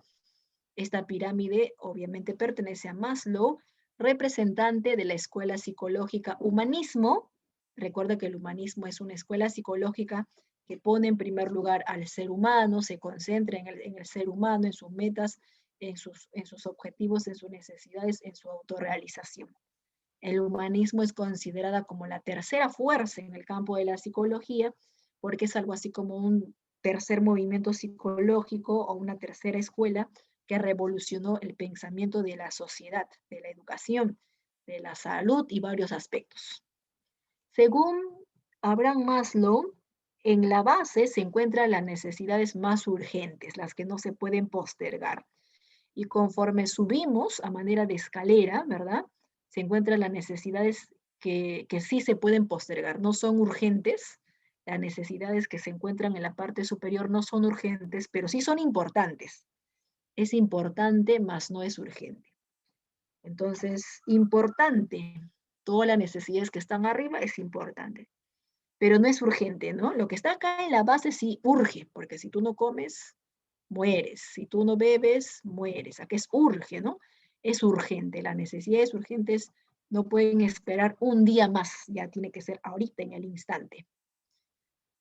Esta pirámide obviamente pertenece a Maslow, representante de la escuela psicológica humanismo. Recuerda que el humanismo es una escuela psicológica que pone en primer lugar al ser humano, se concentra en el ser humano, en sus metas, en sus objetivos, en sus necesidades, en su autorrealización. El humanismo es considerada como la tercera fuerza en el campo de la psicología, porque es algo así como un tercer movimiento psicológico o una tercera escuela que revolucionó el pensamiento de la sociedad, de la educación, de la salud y varios aspectos. Según Abraham Maslow, en la base se encuentran las necesidades más urgentes, las que no se pueden postergar. Y conforme subimos a manera de escalera, ¿verdad? Se encuentran las necesidades que sí se pueden postergar, no son urgentes. Las necesidades que se encuentran en la parte superior no son urgentes, pero sí son importantes. Es importante, mas no es urgente. Entonces, importante, todas las necesidades que están arriba es importante, pero no es urgente, ¿no? Lo que está acá en la base sí urge, porque si tú no comes, mueres. Si tú no bebes, mueres. Acá es urge, ¿no? Es urgente. Las necesidades urgentes no pueden esperar un día más, ya tiene que ser ahorita, en el instante.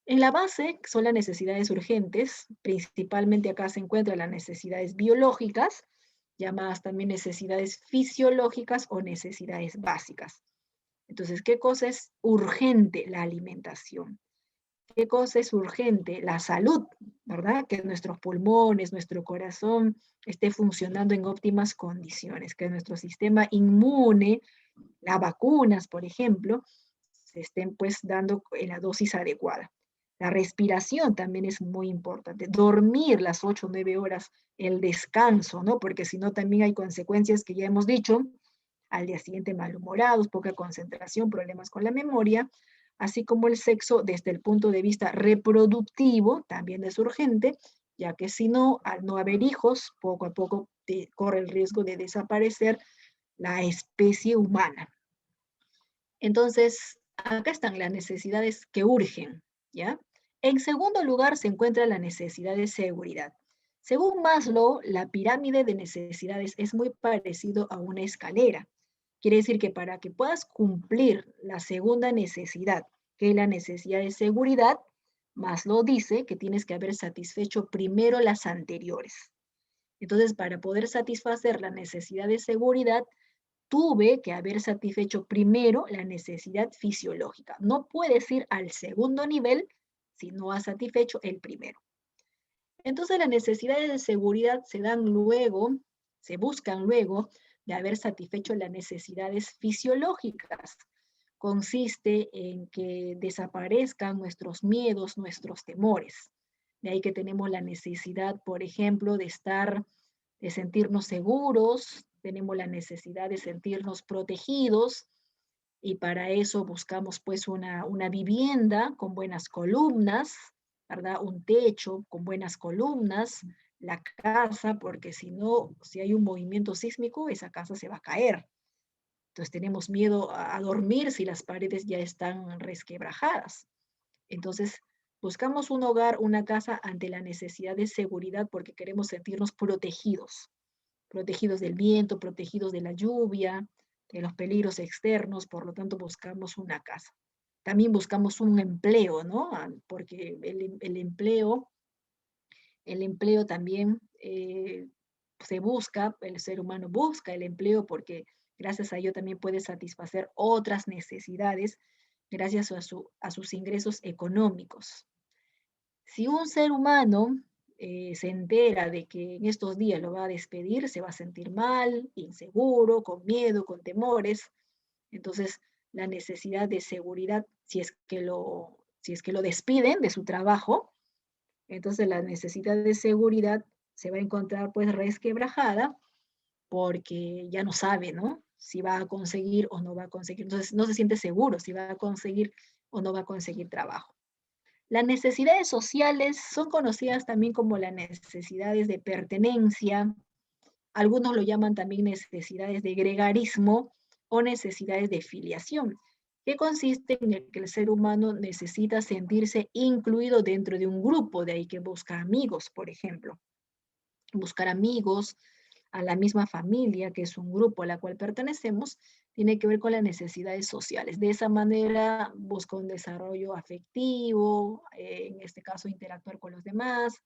En la base son las necesidades urgentes, principalmente acá se encuentran las necesidades biológicas, llamadas también necesidades fisiológicas o necesidades básicas. Entonces, ¿qué cosa es urgente? La alimentación. ¿Qué cosa es urgente? La salud, ¿verdad? Que nuestros pulmones, nuestro corazón esté funcionando en óptimas condiciones, que nuestro sistema inmune, las vacunas, por ejemplo, se estén pues dando en la dosis adecuada. La respiración también es muy importante. Dormir las 8 o 9 horas, el descanso, ¿no? Porque si no también hay consecuencias que ya hemos dicho, al día siguiente malhumorados, poca concentración, problemas con la memoria, así como el sexo desde el punto de vista reproductivo también es urgente, ya que si no, al no haber hijos, poco a poco corre el riesgo de desaparecer la especie humana. Entonces, acá están las necesidades que urgen, ¿ya? En segundo lugar se encuentra la necesidad de seguridad. Según Maslow, la pirámide de necesidades es muy parecido a una escalera. Quiere decir que para que puedas cumplir la segunda necesidad, que es la necesidad de seguridad, Maslow dice que tienes que haber satisfecho primero las anteriores. Entonces, para poder satisfacer la necesidad de seguridad, tuve que haber satisfecho primero la necesidad fisiológica. No puedes ir al segundo nivel si no has satisfecho el primero. Entonces las necesidades de seguridad se dan luego, se buscan luego de haber satisfecho las necesidades fisiológicas. Consiste en que desaparezcan nuestros miedos, nuestros temores. De ahí que tenemos la necesidad, por ejemplo, de sentirnos seguros, tenemos la necesidad de sentirnos protegidos, y para eso buscamos pues una vivienda con buenas columnas, ¿verdad? Un techo con buenas columnas, la casa, porque si no, si hay un movimiento sísmico, esa casa se va a caer. Entonces tenemos miedo a dormir si las paredes ya están resquebrajadas. Entonces buscamos un hogar, una casa ante la necesidad de seguridad porque queremos sentirnos protegidos, protegidos del viento, protegidos de la lluvia, de los peligros externos, por lo tanto buscamos una casa. También buscamos un empleo, ¿no? Porque el empleo también se busca, el ser humano busca el empleo porque Gracias a ello también puede satisfacer otras necesidades gracias a sus ingresos económicos. Si un ser humano se entera de que en estos días lo va a despedir, se va a sentir mal, inseguro, con miedo, con temores. Entonces, la necesidad de seguridad, si es que lo despiden de su trabajo, entonces la necesidad de seguridad se va a encontrar pues resquebrajada porque ya no sabe, ¿no? Si va a conseguir o no va a conseguir. Entonces, no se siente seguro si va a conseguir o no va a conseguir trabajo. Las necesidades sociales son conocidas también como las necesidades de pertenencia. Algunos lo llaman también necesidades de gregarismo o necesidades de filiación, que consiste en el que el ser humano necesita sentirse incluido dentro de un grupo, de ahí que busca amigos, por ejemplo. Buscar amigos a la misma familia, que es un grupo a la cual pertenecemos, tiene que ver con las necesidades sociales. De esa manera busca un desarrollo afectivo, en este caso interactuar con los demás,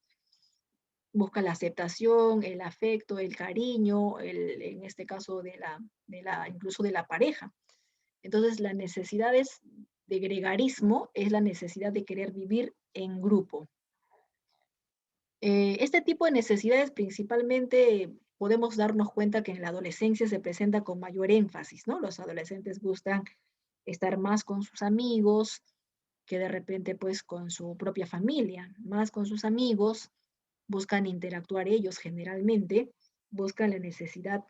busca la aceptación, el afecto, el cariño, en este caso incluso de la pareja. Entonces, las necesidades de gregarismo es la necesidad de querer vivir en grupo. Este tipo de necesidades principalmente podemos darnos cuenta que en la adolescencia se presenta con mayor énfasis, ¿no? Los adolescentes gustan estar más con sus amigos que de repente pues con su propia familia, más con sus amigos, buscan interactuar ellos generalmente, buscan la necesidad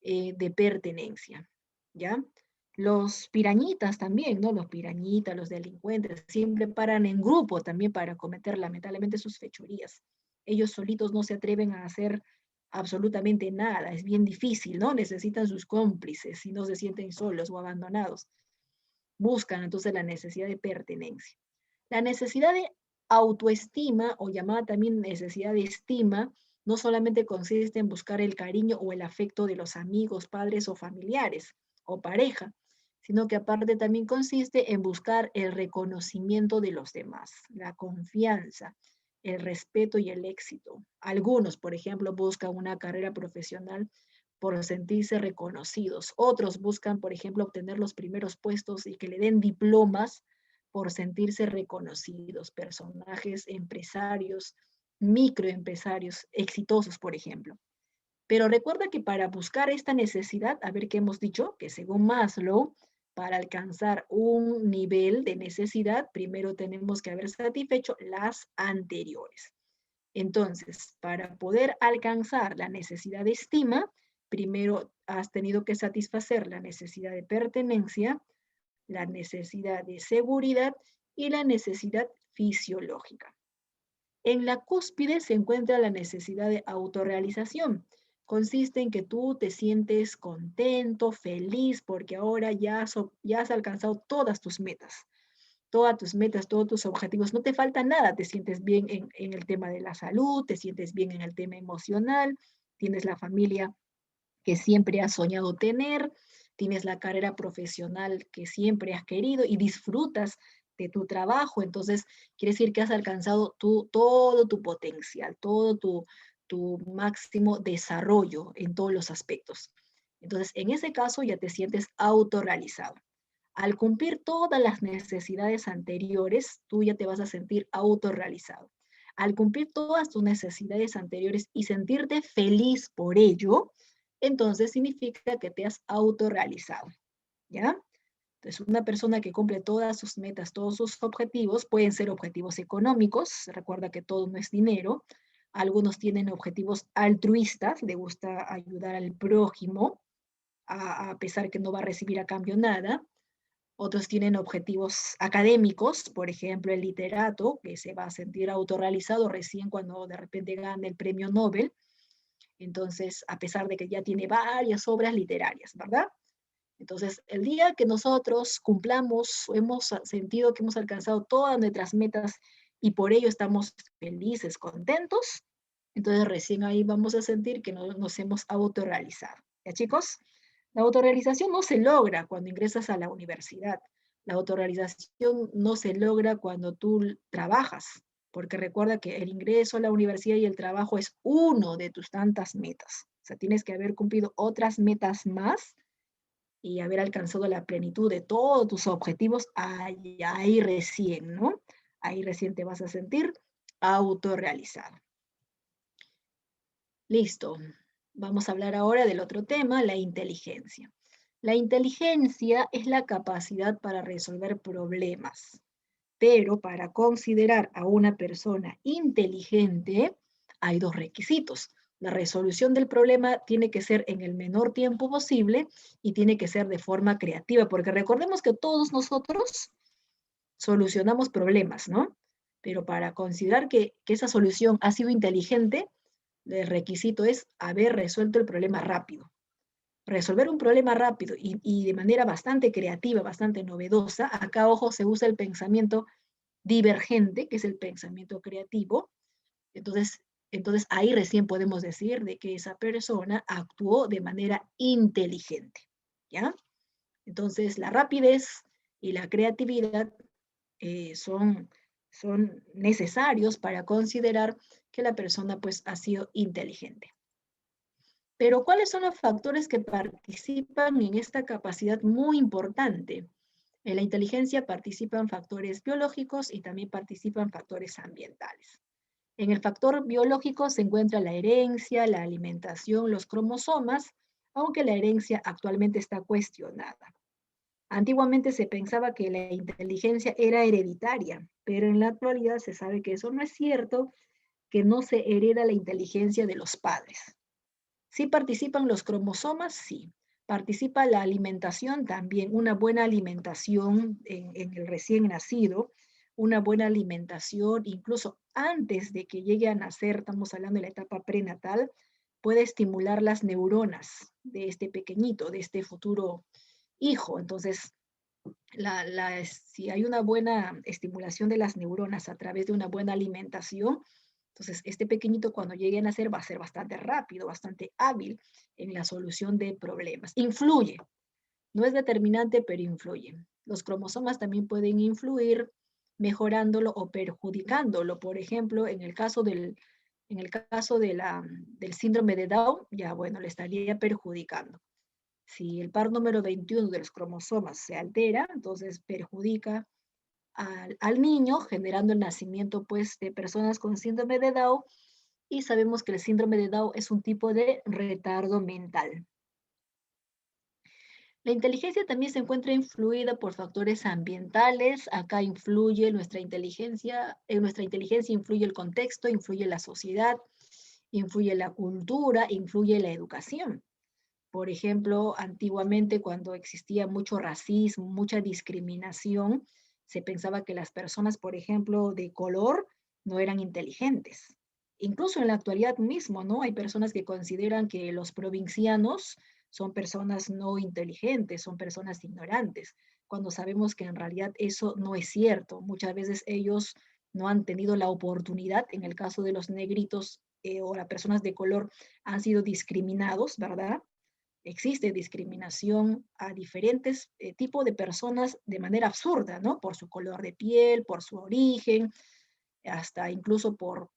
de pertenencia, ¿ya? Los pirañitas también, ¿no? Los pirañitas, los delincuentes, siempre paran en grupo también para cometer lamentablemente sus fechorías. Ellos solitos no se atreven a hacer absolutamente nada, es bien difícil, ¿no? Necesitan sus cómplices y no se sienten solos o abandonados. Buscan entonces la necesidad de pertenencia. La necesidad de autoestima, o llamada también necesidad de estima, no solamente consiste en buscar el cariño o el afecto de los amigos, padres o familiares o pareja, sino que aparte también consiste en buscar el reconocimiento de los demás, la confianza, el respeto y el éxito. Algunos, por ejemplo, buscan una carrera profesional por sentirse reconocidos. Otros buscan, por ejemplo, obtener los primeros puestos y que le den diplomas por sentirse reconocidos. Personajes empresarios, microempresarios exitosos, por ejemplo. Pero recuerda que para buscar esta necesidad, a ver qué hemos dicho, que según Maslow, para alcanzar un nivel de necesidad, primero tenemos que haber satisfecho las anteriores. Entonces, para poder alcanzar la necesidad de estima, primero has tenido que satisfacer la necesidad de pertenencia, la necesidad de seguridad y la necesidad fisiológica. En la cúspide se encuentra la necesidad de autorrealización. Consiste en que tú te sientes contento, feliz, porque ahora ya has alcanzado todas tus metas, todos tus objetivos. No te falta nada, te sientes bien en el tema de la salud, te sientes bien en el tema emocional, tienes la familia que siempre has soñado tener, tienes la carrera profesional que siempre has querido y disfrutas de tu trabajo, entonces quiere decir que has alcanzado todo tu potencial, todo tu máximo desarrollo en todos los aspectos. Entonces, en ese caso ya te sientes autorrealizado. Al cumplir todas las necesidades anteriores, tú ya te vas a sentir autorrealizado. Al cumplir todas tus necesidades anteriores y sentirte feliz por ello, entonces significa que te has autorrealizado, ¿ya? Entonces, una persona que cumple todas sus metas, todos sus objetivos, pueden ser objetivos económicos, recuerda que todo no es dinero, algunos tienen objetivos altruistas, le gusta ayudar al prójimo, a pesar que no va a recibir a cambio nada. Otros tienen objetivos académicos, por ejemplo, el literato, que se va a sentir autorrealizado recién cuando de repente gana el premio Nobel. Entonces, a pesar de que ya tiene varias obras literarias, ¿verdad? Entonces, el día que nosotros cumplamos, hemos sentido que hemos alcanzado todas nuestras metas y por ello estamos felices, contentos, entonces recién ahí vamos a sentir que nos hemos autorrealizado. ¿Ya, chicos? La autorrealización no se logra cuando ingresas a la universidad. La autorrealización no se logra cuando tú trabajas, porque recuerda que el ingreso a la universidad y el trabajo es uno de tus tantas metas. O sea, tienes que haber cumplido otras metas más y haber alcanzado la plenitud de todos tus objetivos, ahí recién, ¿no? Ahí recién te vas a sentir autorrealizado. Listo. Vamos a hablar ahora del otro tema, la inteligencia. La inteligencia es la capacidad para resolver problemas, pero para considerar a una persona inteligente hay dos requisitos. La resolución del problema tiene que ser en el menor tiempo posible y tiene que ser de forma creativa, porque recordemos que todos nosotros solucionamos problemas, ¿no? Pero para considerar que esa solución ha sido inteligente, el requisito es haber resuelto el problema rápido. Resolver un problema rápido y de manera bastante creativa, bastante novedosa. Acá, ojo, se usa el pensamiento divergente, que es el pensamiento creativo. Entonces, entonces ahí recién podemos decir de que esa persona actuó de manera inteligente, ¿ya? Entonces, la rapidez y la creatividad son necesarios para considerar que la persona pues ha sido inteligente. Pero ¿cuáles son los factores que participan en esta capacidad muy importante? En la inteligencia participan factores biológicos y también participan factores ambientales. En el factor biológico se encuentra la herencia, la alimentación, los cromosomas, aunque la herencia actualmente está cuestionada. Antiguamente se pensaba que la inteligencia era hereditaria, pero en la actualidad se sabe que eso no es cierto, que no se hereda la inteligencia de los padres. ¿Sí participan los cromosomas? Sí. ¿Participa la alimentación? También. Una buena alimentación en el recién nacido, una buena alimentación, incluso antes de que llegue a nacer, estamos hablando de la etapa prenatal, puede estimular las neuronas de este pequeñito, de este futuro hijo. Entonces, si hay una buena estimulación de las neuronas a través de una buena alimentación, entonces este pequeñito cuando llegue a nacer va a ser bastante rápido, bastante hábil en la solución de problemas. Influye, no es determinante, pero influye. Los cromosomas también pueden influir mejorándolo o perjudicándolo. Por ejemplo, del síndrome de Down, ya bueno, le estaría perjudicando. Si el par número 21 de los cromosomas se altera, entonces perjudica al niño, generando el nacimiento pues, de personas con síndrome de Down, y sabemos que el síndrome de Down es un tipo de retardo mental. La inteligencia también se encuentra influida por factores ambientales. Acá influye nuestra inteligencia, en nuestra inteligencia influye el contexto, influye la sociedad, influye la cultura, influye la educación. Por ejemplo, antiguamente cuando existía mucho racismo, mucha discriminación, se pensaba que las personas, por ejemplo, de color no eran inteligentes. Incluso en la actualidad mismo, ¿no? Hay personas que consideran que los provincianos son personas no inteligentes, son personas ignorantes, cuando sabemos que en realidad eso no es cierto. Muchas veces ellos no han tenido la oportunidad, en el caso de los negritos o las personas de color, han sido discriminados, ¿verdad? Existe discriminación a diferentes tipos de personas de manera absurda, ¿no? Por su color de piel, por su origen, hasta incluso por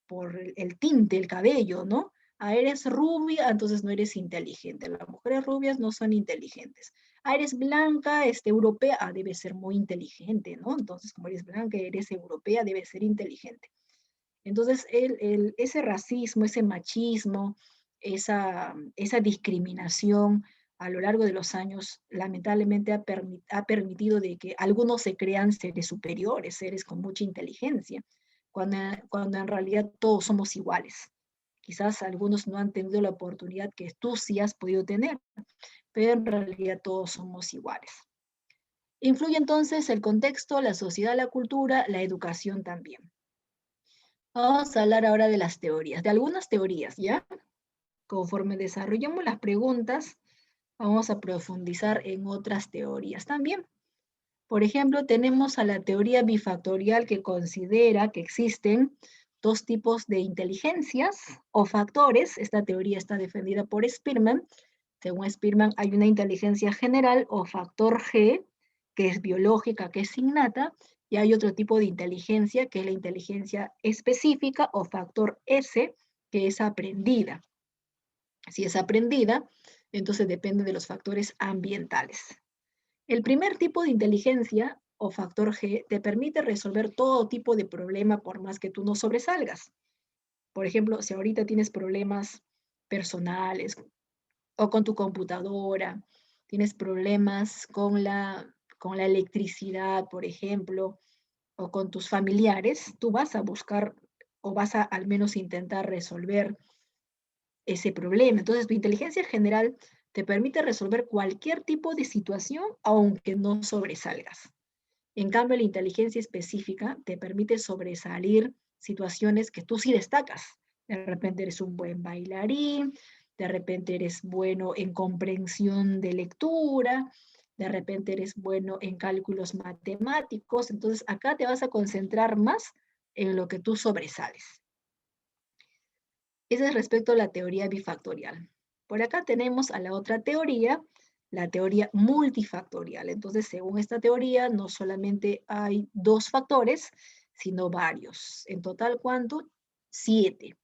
el tinte, el cabello, ¿no? Ah, eres rubia, entonces no eres inteligente. Las mujeres rubias no son inteligentes. Ah, eres blanca, europea, debe ser muy inteligente, ¿no? Entonces, como eres blanca, eres europea, debe ser inteligente. Entonces, ese racismo, ese machismo, esa discriminación a lo largo de los años, lamentablemente ha permitido de que algunos se crean seres superiores, seres con mucha inteligencia, cuando en realidad todos somos iguales. Quizás algunos no han tenido la oportunidad que tú sí has podido tener, pero en realidad todos somos iguales. Influye entonces el contexto, la sociedad, la cultura, la educación también. Vamos a hablar ahora de las teorías, de algunas teorías, ¿ya? Conforme desarrollemos las preguntas, vamos a profundizar en otras teorías también. Por ejemplo, tenemos a la teoría bifactorial que considera que existen dos tipos de inteligencias o factores. Esta teoría está defendida por Spearman. Según Spearman, hay una inteligencia general o factor G, que es biológica, que es innata, y hay otro tipo de inteligencia, que es la inteligencia específica o factor S, que es aprendida. Si es aprendida, Entonces depende de los factores ambientales. El primer tipo de inteligencia o factor G te permite resolver todo tipo de problema por más que tú no sobresalgas. Por ejemplo, si ahorita tienes problemas personales o con tu computadora, tienes problemas con la electricidad, por ejemplo, o con tus familiares, tú vas a buscar o vas a al menos intentar resolver ese problema. Entonces, tu inteligencia general te permite resolver cualquier tipo de situación, aunque no sobresalgas. En cambio, la inteligencia específica te permite sobresalir situaciones que tú sí destacas. De repente eres un buen bailarín, de repente eres bueno en comprensión de lectura, de repente eres bueno en cálculos matemáticos. Entonces, acá te vas a concentrar más en lo que tú sobresales. Ese es respecto a la teoría bifactorial. Por acá tenemos a la otra teoría, la teoría multifactorial. Entonces, según esta teoría, no solamente hay 2 factores, sino varios. En total, ¿cuánto? 7.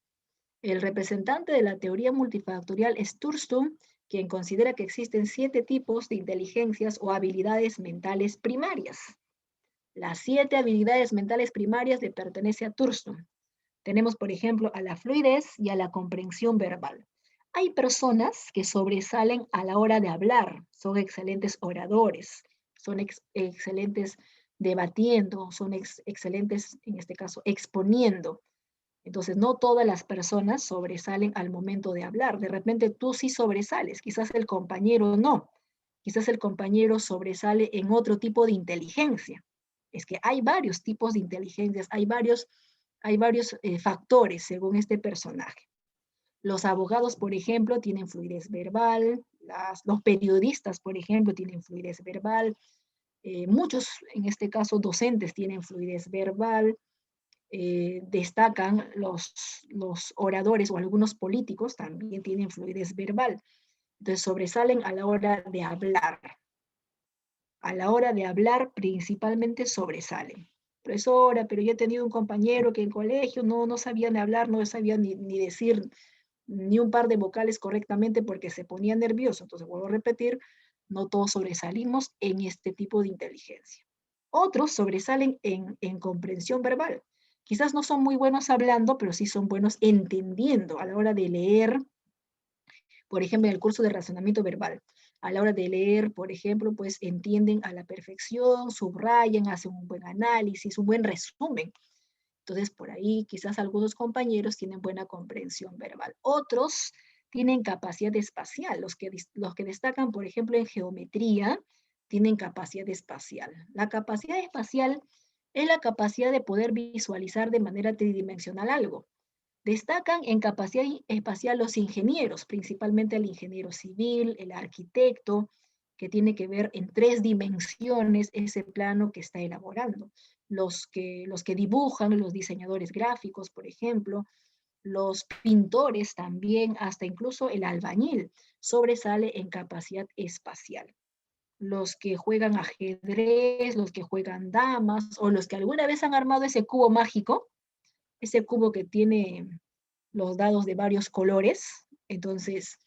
El representante de la teoría multifactorial es Thurston, quien considera que existen 7 tipos de inteligencias o habilidades mentales primarias. Las 7 habilidades mentales primarias le pertenece a Thurston. Tenemos, por ejemplo, a la fluidez y a la comprensión verbal. Hay personas que sobresalen a la hora de hablar, son excelentes oradores, son excelentes debatiendo, son excelentes, en este caso, exponiendo. Entonces, no todas las personas sobresalen al momento de hablar. De repente tú sí sobresales, quizás el compañero no. Quizás el compañero sobresale en otro tipo de inteligencia. Es que hay varios tipos de inteligencias, hay varios factores según este personaje. Los abogados, por ejemplo, tienen fluidez verbal, los periodistas, por ejemplo, tienen fluidez verbal, muchos, en este caso, docentes tienen fluidez verbal, destacan los oradores o algunos políticos también tienen fluidez verbal. Entonces sobresalen a la hora de hablar. A la hora de hablar principalmente sobresalen. Profesora, pero yo he tenido un compañero que en colegio no sabía ni hablar, no sabía ni decir ni un par de vocales correctamente porque se ponía nervioso. Entonces, vuelvo a repetir, no todos sobresalimos en este tipo de inteligencia. Otros sobresalen en comprensión verbal. Quizás no son muy buenos hablando, pero sí son buenos entendiendo a la hora de leer, por ejemplo, en el curso de razonamiento verbal. A la hora de leer, por ejemplo, pues entienden a la perfección, subrayan, hacen un buen análisis, un buen resumen. Entonces, por ahí quizás algunos compañeros tienen buena comprensión verbal. Otros tienen capacidad espacial. Los que destacan, por ejemplo, en geometría, tienen capacidad espacial. La capacidad espacial es la capacidad de poder visualizar de manera tridimensional algo. Destacan en capacidad espacial los ingenieros, principalmente el ingeniero civil, el arquitecto, que tiene que ver en 3 dimensiones ese plano que está elaborando. Los que dibujan, los diseñadores gráficos, por ejemplo, los pintores también, hasta incluso el albañil, sobresale en capacidad espacial. Los que juegan ajedrez, los que juegan damas, o los que alguna vez han armado ese cubo mágico, ese cubo que tiene los dados de varios colores. Entonces,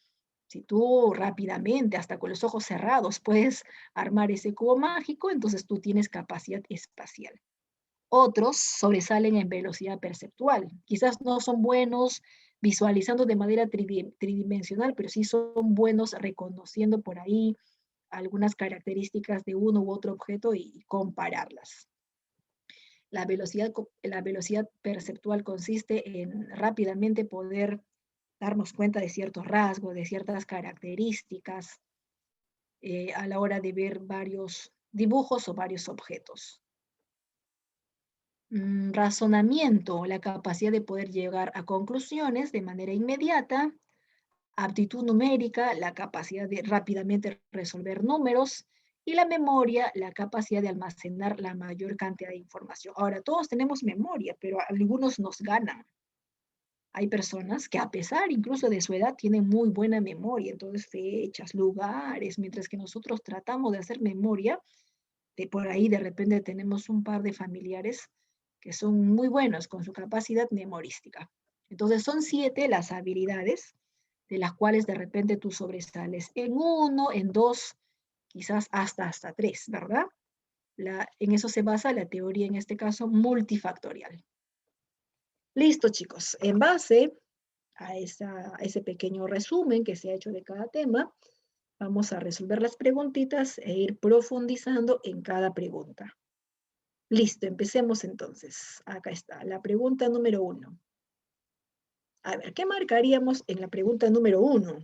si tú rápidamente, hasta con los ojos cerrados, puedes armar ese cubo mágico, entonces tú tienes capacidad espacial. Otros sobresalen en velocidad perceptual. Quizás no son buenos visualizando de manera tridimensional, pero sí son buenos reconociendo por ahí algunas características de uno u otro objeto y compararlas. La velocidad perceptual consiste en rápidamente poder darnos cuenta de ciertos rasgos, de ciertas características a la hora de ver varios dibujos o varios objetos. Razonamiento, la capacidad de poder llegar a conclusiones de manera inmediata. Aptitud numérica, la capacidad de rápidamente resolver números. Y la memoria, la capacidad de almacenar la mayor cantidad de información. Ahora, todos tenemos memoria, pero algunos nos ganan. Hay personas que a pesar incluso de su edad tienen muy buena memoria, entonces fechas, lugares, mientras que nosotros tratamos de hacer memoria, de por ahí de repente tenemos un par de familiares que son muy buenos con su capacidad memorística. Entonces son 7 las habilidades de las cuales de repente tú sobresales en 1, en 2, quizás hasta 3, ¿verdad? En eso se basa la teoría, en este caso, multifactorial. Listo, chicos. En base a ese pequeño resumen que se ha hecho de cada tema, vamos a resolver las preguntitas e ir profundizando en cada pregunta. Listo, empecemos entonces. Acá está, la pregunta número 1. A ver, ¿qué marcaríamos en la pregunta número 1?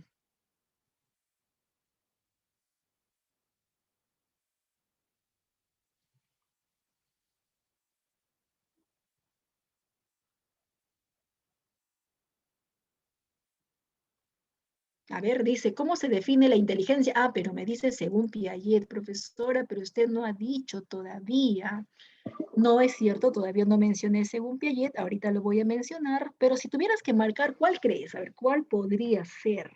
A ver, dice, ¿cómo se define la inteligencia? Ah, pero me dice según Piaget, profesora, pero usted no ha dicho todavía. No es cierto, todavía no mencioné según Piaget, ahorita lo voy a mencionar, pero si tuvieras que marcar, ¿cuál crees? A ver, ¿cuál podría ser?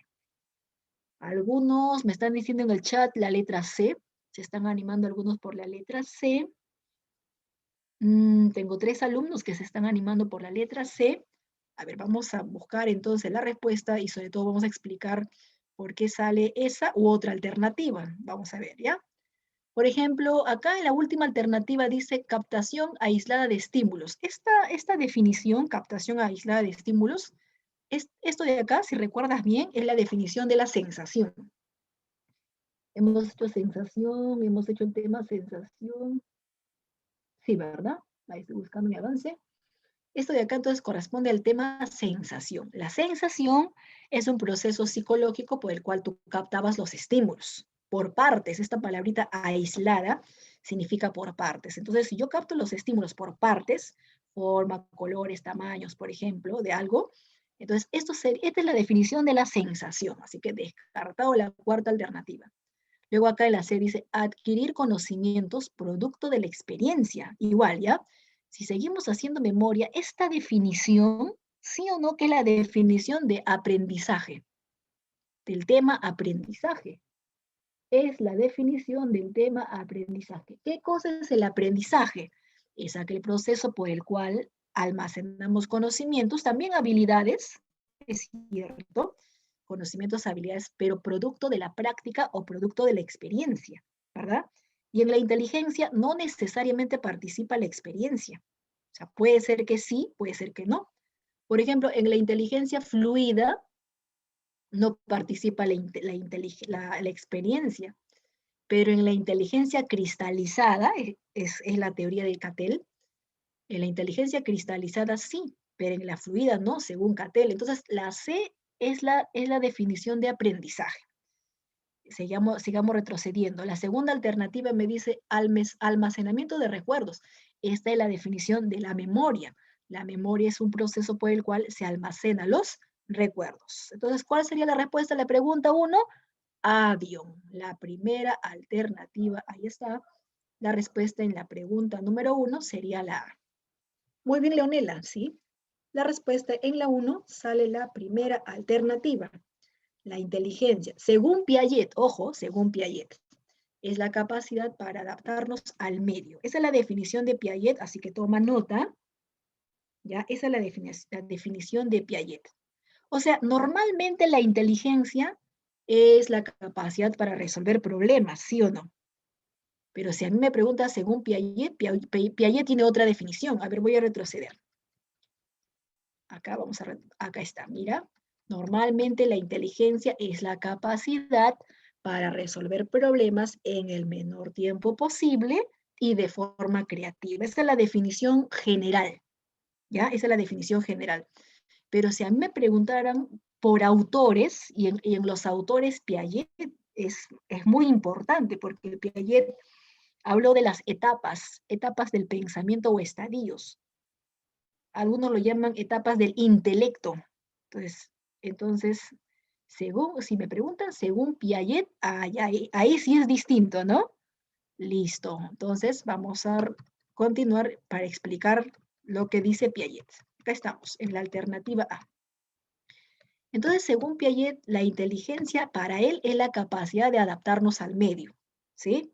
Algunos me están diciendo en el chat la letra C, se están animando algunos por la letra C. Tengo 3 alumnos que se están animando por la letra C. A ver, vamos a buscar entonces la respuesta y sobre todo vamos a explicar por qué sale esa u otra alternativa. Vamos a ver, ¿ya? Por ejemplo, acá en la última alternativa dice captación aislada de estímulos. Esta definición, captación aislada de estímulos, esto de acá, si recuerdas bien, es la definición de la sensación. Hemos hecho sensación, hemos hecho el tema sensación. Sí, ¿verdad? Ahí estoy buscando mi avance. Esto de acá entonces corresponde al tema sensación. La sensación es un proceso psicológico por el cual tú captabas los estímulos por partes. Esta palabrita aislada significa por partes. Entonces, si yo capto los estímulos por partes, forma, colores, tamaños, por ejemplo, de algo, entonces esta es la definición de la sensación. Así que descartado la cuarta alternativa. Luego acá en la C dice adquirir conocimientos producto de la experiencia. Igual, ¿ya? Si seguimos haciendo memoria, esta definición, sí o no, que es la definición de aprendizaje, del tema aprendizaje. Es la definición del tema aprendizaje. ¿Qué cosa es el aprendizaje? Es aquel proceso por el cual almacenamos conocimientos, también habilidades, es cierto, conocimientos, habilidades, pero producto de la práctica o producto de la experiencia, ¿verdad? Y en la inteligencia no necesariamente participa la experiencia. O sea, puede ser que sí, puede ser que no. Por ejemplo, en la inteligencia fluida no participa la experiencia, pero en la inteligencia cristalizada, es la teoría de Cattell, en la inteligencia cristalizada sí, pero en la fluida no, según Cattell. Entonces, la C es la definición de aprendizaje. Sigamos retrocediendo. La segunda alternativa me dice almacenamiento de recuerdos. Esta es la definición de la memoria. La memoria es un proceso por el cual se almacenan los recuerdos. Entonces, ¿cuál sería la respuesta a la pregunta 1? Avión. La primera alternativa, ahí está. La respuesta en la pregunta número 1 sería la A. Muy bien, Leonela, ¿sí? La respuesta en la 1 sale la primera alternativa. La inteligencia, según Piaget, ojo, según Piaget, es la capacidad para adaptarnos al medio. Esa es la definición de Piaget, así que toma nota. ¿Ya? Esa es la definición de Piaget. O sea, normalmente la inteligencia es la capacidad para resolver problemas, ¿sí o no? Pero si a mí me preguntas según Piaget, Piaget tiene otra definición. A ver, voy a retroceder. Acá está, mira. Normalmente la inteligencia es la capacidad para resolver problemas en el menor tiempo posible y de forma creativa. Esa es la definición general, ¿ya? Esa es la definición general. Pero si a mí me preguntaran por autores, y en los autores Piaget es muy importante, porque Piaget habló de las etapas del pensamiento o estadios. Algunos lo llaman etapas del intelecto. Entonces, si me preguntan, según Piaget, ahí sí es distinto, ¿no? Listo. Entonces, vamos a continuar para explicar lo que dice Piaget. Acá estamos, en la alternativa A. Entonces, según Piaget, la inteligencia para él es la capacidad de adaptarnos al medio, ¿sí?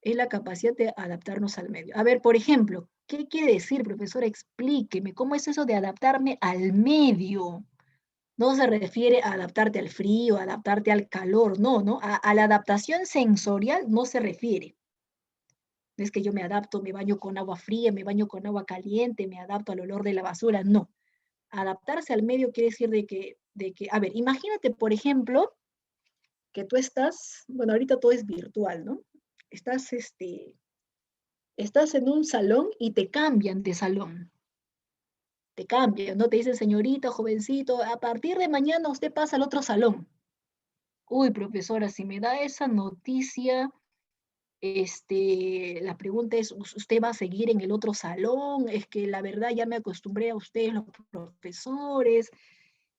Es la capacidad de adaptarnos al medio. A ver, por ejemplo, ¿qué quiere decir, profesora? Explíqueme, ¿cómo es eso de adaptarme al medio? No se refiere a adaptarte al frío, a adaptarte al calor, no, ¿no? A la adaptación sensorial no se refiere. No es que yo me adapto, me baño con agua fría, me baño con agua caliente, me adapto al olor de la basura, no. Adaptarse al medio quiere decir a ver, imagínate, por ejemplo, que tú estás, bueno, ahorita todo es virtual, ¿no? Estás, estás en un salón y te cambian de salón. Te cambian, ¿no? Te dicen, señorita, jovencito, a partir de mañana usted pasa al otro salón. Uy, profesora, si me da esa noticia, la pregunta es, ¿usted va a seguir en el otro salón? Es que la verdad ya me acostumbré a ustedes, los profesores.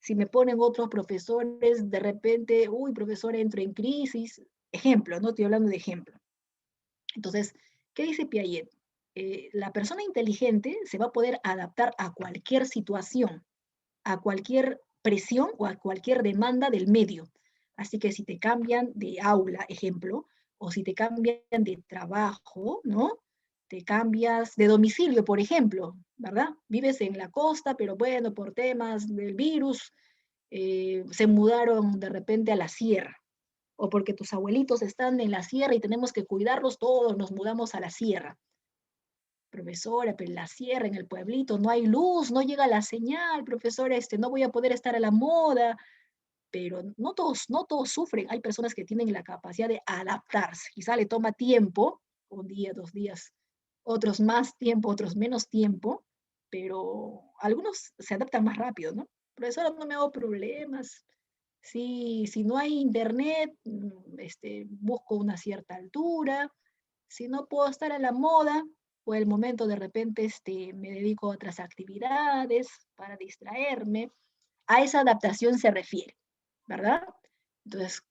Si me ponen otros profesores, de repente, uy, profesora, entro en crisis. Ejemplo, no estoy hablando de ejemplo. Entonces, ¿qué dice Piaget? La persona inteligente se va a poder adaptar a cualquier situación, a cualquier presión o a cualquier demanda del medio. Así que si te cambian de aula, ejemplo, o si te cambian de trabajo, ¿no? Te cambias de domicilio, por ejemplo, ¿verdad? Vives en la costa, pero bueno, por temas del virus, se mudaron de repente a la sierra, o porque tus abuelitos están en la sierra y tenemos que cuidarlos todos, nos mudamos a la sierra. Profesora, pero en la sierra, en el pueblito, no hay luz, no llega la señal, profesora, no voy a poder estar a la moda, pero no todos sufren. Hay personas que tienen la capacidad de adaptarse. Quizá le toma tiempo, un día, 2 días, otros más tiempo, otros menos tiempo, pero algunos se adaptan más rápido, ¿no? Profesora, no me hago problemas. Si no hay internet, busco una cierta altura. Si no puedo estar a la moda, o el momento de repente me dedico a otras actividades para distraerme. A esa adaptación se refiere, ¿verdad? Entonces,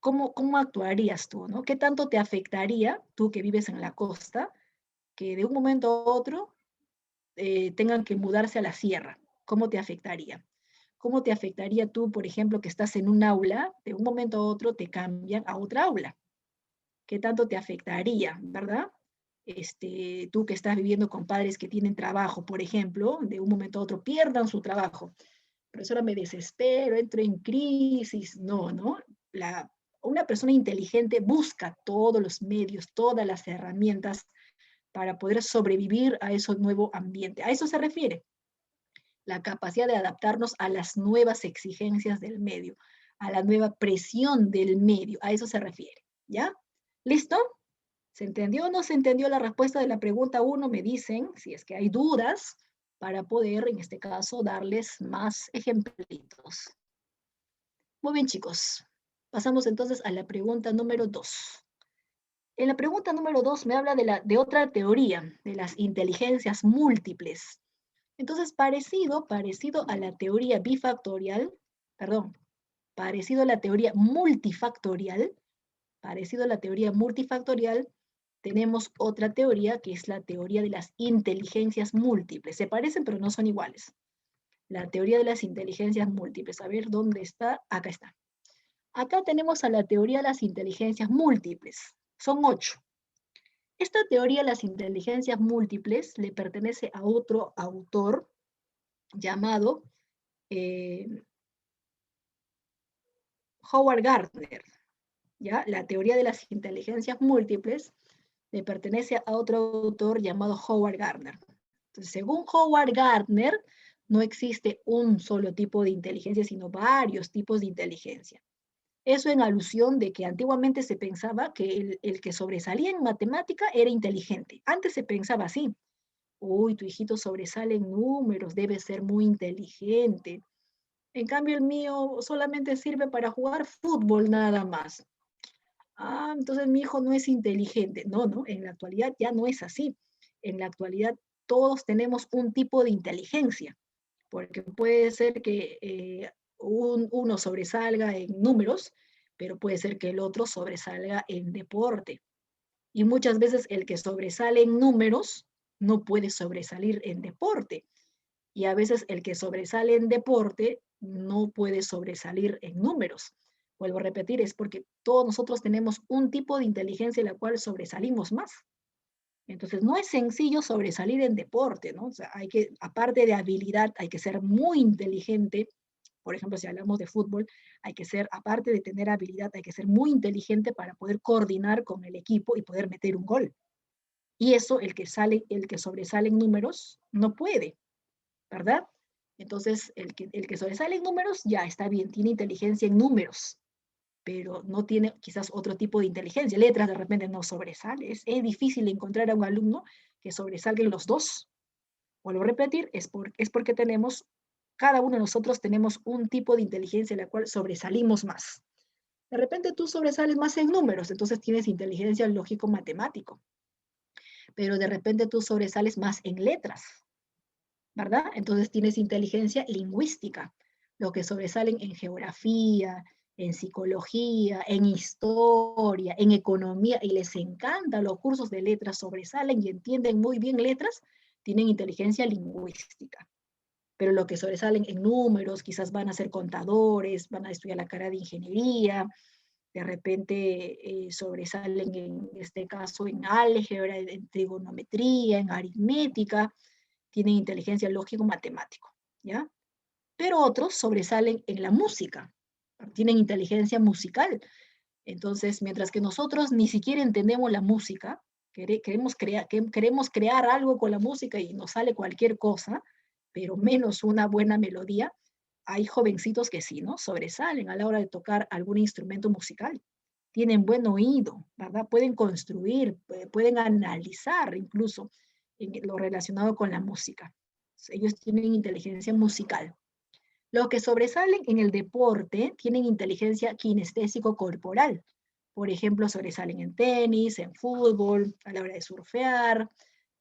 ¿cómo actuarías tú, no? ¿Qué tanto te afectaría, tú que vives en la costa, que de un momento a otro tengan que mudarse a la sierra? ¿Cómo te afectaría? ¿Cómo te afectaría tú, por ejemplo, que estás en un aula, de un momento a otro te cambian a otra aula? ¿Qué tanto te afectaría, verdad? Tú que estás viviendo con padres que tienen trabajo, por ejemplo, de un momento a otro pierdan su trabajo. Profesora, me desespero, entro en crisis. No, ¿no? Una persona inteligente busca todos los medios, todas las herramientas para poder sobrevivir a ese nuevo ambiente. A eso se refiere la capacidad de adaptarnos a las nuevas exigencias del medio, a la nueva presión del medio. A eso se refiere. ¿Ya? ¿Listo? ¿Se entendió o no se entendió la respuesta de la pregunta 1? Me dicen, si es que hay dudas, para poder, en este caso, darles más ejemplitos. Muy bien, chicos. Pasamos entonces a la pregunta número 2. En la pregunta número 2 me habla de otra teoría, de las inteligencias múltiples. Entonces, parecido a la teoría bifactorial, perdón, parecido a la teoría multifactorial, parecido a la teoría multifactorial, tenemos otra teoría que es la teoría de las inteligencias múltiples. Se parecen, pero no son iguales. La teoría de las inteligencias múltiples. A ver, ¿dónde está? Acá está. Acá tenemos a la teoría de las inteligencias múltiples. Son 8. Esta teoría de las inteligencias múltiples le pertenece a otro autor llamado Howard Gardner. ¿Ya? La teoría de las inteligencias múltiples le pertenece a otro autor llamado Howard Gardner. Entonces, según Howard Gardner, no existe un solo tipo de inteligencia, sino varios tipos de inteligencia. Eso en alusión de que antiguamente se pensaba que el que sobresalía en matemática era inteligente. Antes se pensaba así. Uy, tu hijito sobresale en números, debe ser muy inteligente. En cambio, el mío solamente sirve para jugar fútbol nada más. Ah, entonces mi hijo no es inteligente. No, no, en la actualidad ya no es así. En la actualidad todos tenemos un tipo de inteligencia, porque puede ser que uno sobresalga en números, pero puede ser que el otro sobresalga en deporte. Y muchas veces el que sobresale en números no puede sobresalir en deporte. Y a veces el que sobresale en deporte no puede sobresalir en números. Vuelvo a repetir, es porque todos nosotros tenemos un tipo de inteligencia en la cual sobresalimos más. Entonces, no es sencillo sobresalir en deporte, ¿no? O sea, aparte de habilidad, hay que ser muy inteligente Por ejemplo, si hablamos de fútbol, hay que ser, aparte de tener habilidad, hay que ser muy inteligente para poder coordinar con el equipo y poder meter un gol. Y eso, el que sobresale en números, no puede, ¿verdad? Entonces, el que sobresale en números, ya está bien, tiene inteligencia en números, pero no tiene quizás otro tipo de inteligencia. Letras de repente no sobresale. Es difícil encontrar a un alumno que sobresalga en los dos. Vuelvo a repetir, es porque cada uno de nosotros tenemos un tipo de inteligencia en la cual sobresalimos más. De repente tú sobresales más en números, entonces tienes inteligencia lógico-matemático, pero de repente tú sobresales más en letras, ¿verdad? Entonces tienes inteligencia lingüística, lo que sobresalen en geografía, en psicología, en historia, en economía, y les encantan los cursos de letras, sobresalen y entienden muy bien letras, tienen inteligencia lingüística. Pero lo que sobresalen en números, quizás van a ser contadores, van a estudiar la carrera de ingeniería, de repente sobresalen en este caso en álgebra, en trigonometría, en aritmética, tienen inteligencia lógico-matemático, ¿ya? Pero otros sobresalen en la música, tienen inteligencia musical. Entonces, mientras que nosotros ni siquiera entendemos la música, queremos crear algo con la música y nos sale cualquier cosa, pero menos una buena melodía, hay jovencitos que sí, ¿no? Sobresalen a la hora de tocar algún instrumento musical. Tienen buen oído, ¿verdad? Pueden construir, pueden analizar incluso en lo relacionado con la música. Ellos tienen inteligencia musical. Los que sobresalen en el deporte tienen inteligencia kinestésico-corporal. Por ejemplo, sobresalen en tenis, en fútbol, a la hora de surfear,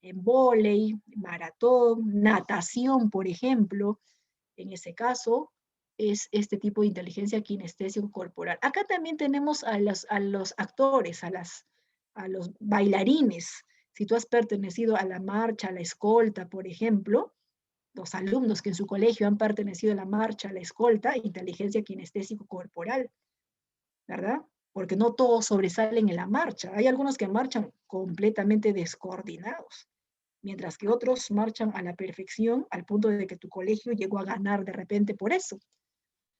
en vóley, maratón, natación, por ejemplo. En ese caso, es este tipo de inteligencia kinestésico-corporal. Acá también tenemos a los actores, a los bailarines. Si tú has pertenecido a la marcha, a la escolta, por ejemplo, los alumnos que en su colegio han pertenecido a la marcha, a la escolta, inteligencia kinestésico-corporal, ¿verdad? Porque no todos sobresalen en la marcha. Hay algunos que marchan completamente descoordinados, mientras que otros marchan a la perfección al punto de que tu colegio llegó a ganar de repente por eso.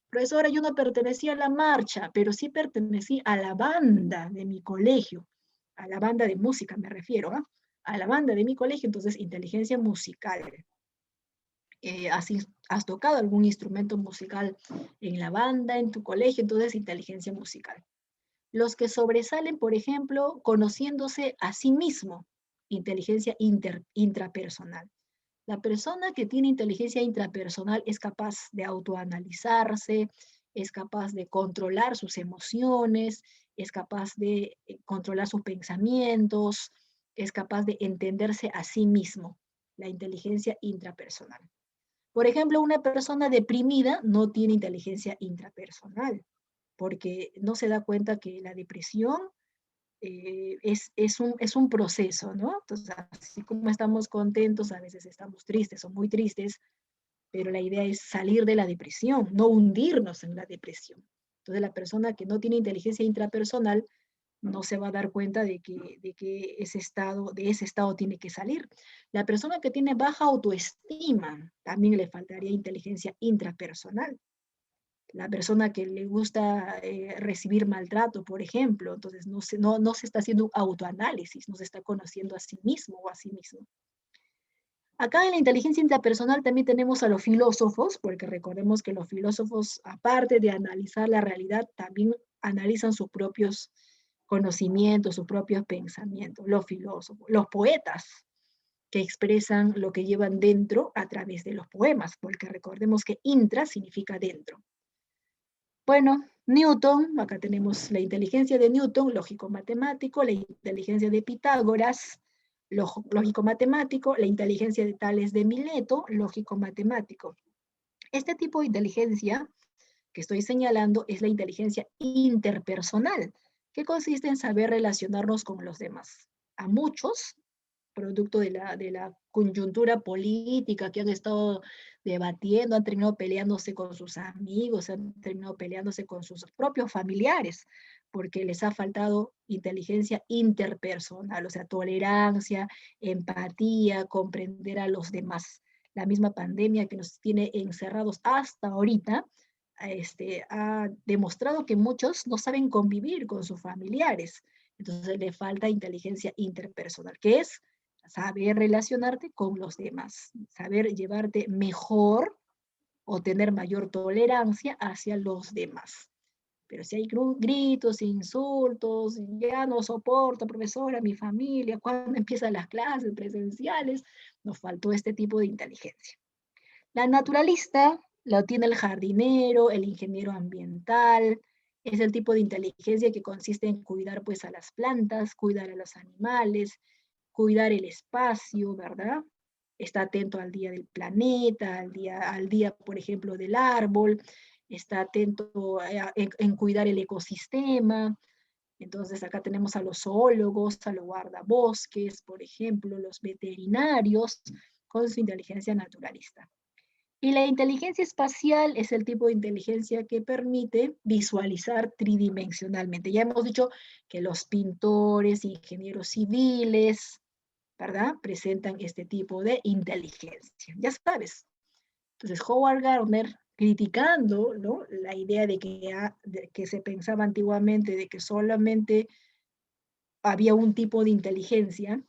Profesora, yo no pertenecía a la marcha, pero sí pertenecí a la banda de mi colegio, a la banda de música me refiero, ¿eh? A la banda de mi colegio, entonces inteligencia musical. Has tocado algún instrumento musical en la banda, en tu colegio, entonces inteligencia musical. Los que sobresalen, por ejemplo, conociéndose a sí mismo, inteligencia intrapersonal. La persona que tiene inteligencia intrapersonal es capaz de autoanalizarse, es capaz de controlar sus emociones, es capaz de controlar sus pensamientos, es capaz de entenderse a sí mismo, la inteligencia intrapersonal. Por ejemplo, una persona deprimida no tiene inteligencia intrapersonal, porque no se da cuenta que la depresión es un proceso, ¿no? Entonces, así como estamos contentos, a veces estamos tristes o muy tristes, pero la idea es salir de la depresión, no hundirnos en la depresión. Entonces, la persona que no tiene inteligencia intrapersonal no se va a dar cuenta de que de ese estado tiene que salir. La persona que tiene baja autoestima, también le faltaría inteligencia intrapersonal. La persona que le gusta recibir maltrato, por ejemplo, entonces no se está haciendo un autoanálisis, no se está conociendo a sí mismo o a sí mismo. Acá en la inteligencia intrapersonal también tenemos a los filósofos, porque recordemos que los filósofos, aparte de analizar la realidad, también analizan sus propios conocimientos, sus propios pensamientos, los filósofos, los poetas, que expresan lo que llevan dentro a través de los poemas, porque recordemos que intra significa dentro. Bueno, Newton, acá tenemos la inteligencia de Newton, lógico-matemático, la inteligencia de Pitágoras, lógico-matemático, la inteligencia de Tales de Mileto, lógico-matemático. Este tipo de inteligencia que estoy señalando es la inteligencia interpersonal, que consiste en saber relacionarnos con los demás. A muchos, producto de la coyuntura política que han estado debatiendo, han terminado peleándose con sus amigos, han terminado peleándose con sus propios familiares, porque les ha faltado inteligencia interpersonal, o sea, tolerancia, empatía, comprender a los demás. La misma pandemia que nos tiene encerrados hasta ahorita ha demostrado que muchos no saben convivir con sus familiares. Entonces le falta inteligencia interpersonal, que es saber relacionarte con los demás, saber llevarte mejor o tener mayor tolerancia hacia los demás. Pero si hay gritos, insultos, ya no soporto, profesora, mi familia, cuando empiezan las clases presenciales, nos faltó este tipo de inteligencia. La naturalista lo tiene el jardinero, el ingeniero ambiental, es el tipo de inteligencia que consiste en cuidar pues a las plantas, cuidar a los animales, cuidar el espacio, ¿verdad? Está atento al día del planeta, al día, por ejemplo, del árbol, está atento en cuidar el ecosistema. Entonces acá tenemos a los zoólogos, a los guardabosques, por ejemplo, los veterinarios con su inteligencia naturalista. Y la inteligencia espacial es el tipo de inteligencia que permite visualizar tridimensionalmente. Ya hemos dicho que los pintores, ingenieros civiles, ¿verdad? Presentan este tipo de inteligencia. Ya sabes. Entonces, Howard Gardner, criticando, ¿no?, la idea de que se pensaba antiguamente de que solamente había un tipo de inteligencia,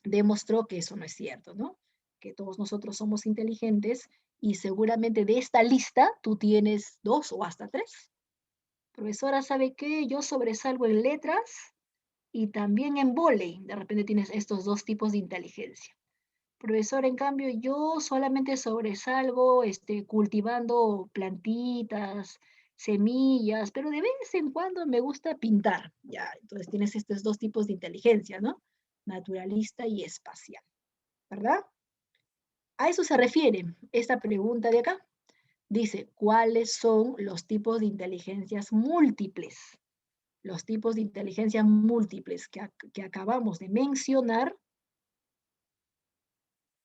demostró que eso no es cierto, ¿no? Que todos nosotros somos inteligentes y seguramente de esta lista tú tienes 2 o hasta 3. Profesora, ¿sabe qué? Yo sobresalgo en letras y también en vóley. De repente tienes estos 2 tipos de inteligencia. Profesor, en cambio, yo solamente sobresalgo cultivando plantitas, semillas, pero de vez en cuando me gusta pintar. Ya, entonces tienes estos 2 tipos de inteligencia, ¿no? Naturalista y espacial, ¿verdad? A eso se refiere esta pregunta de acá. Dice, ¿cuáles son los tipos de inteligencias múltiples? Los tipos de inteligencia múltiples que acabamos de mencionar,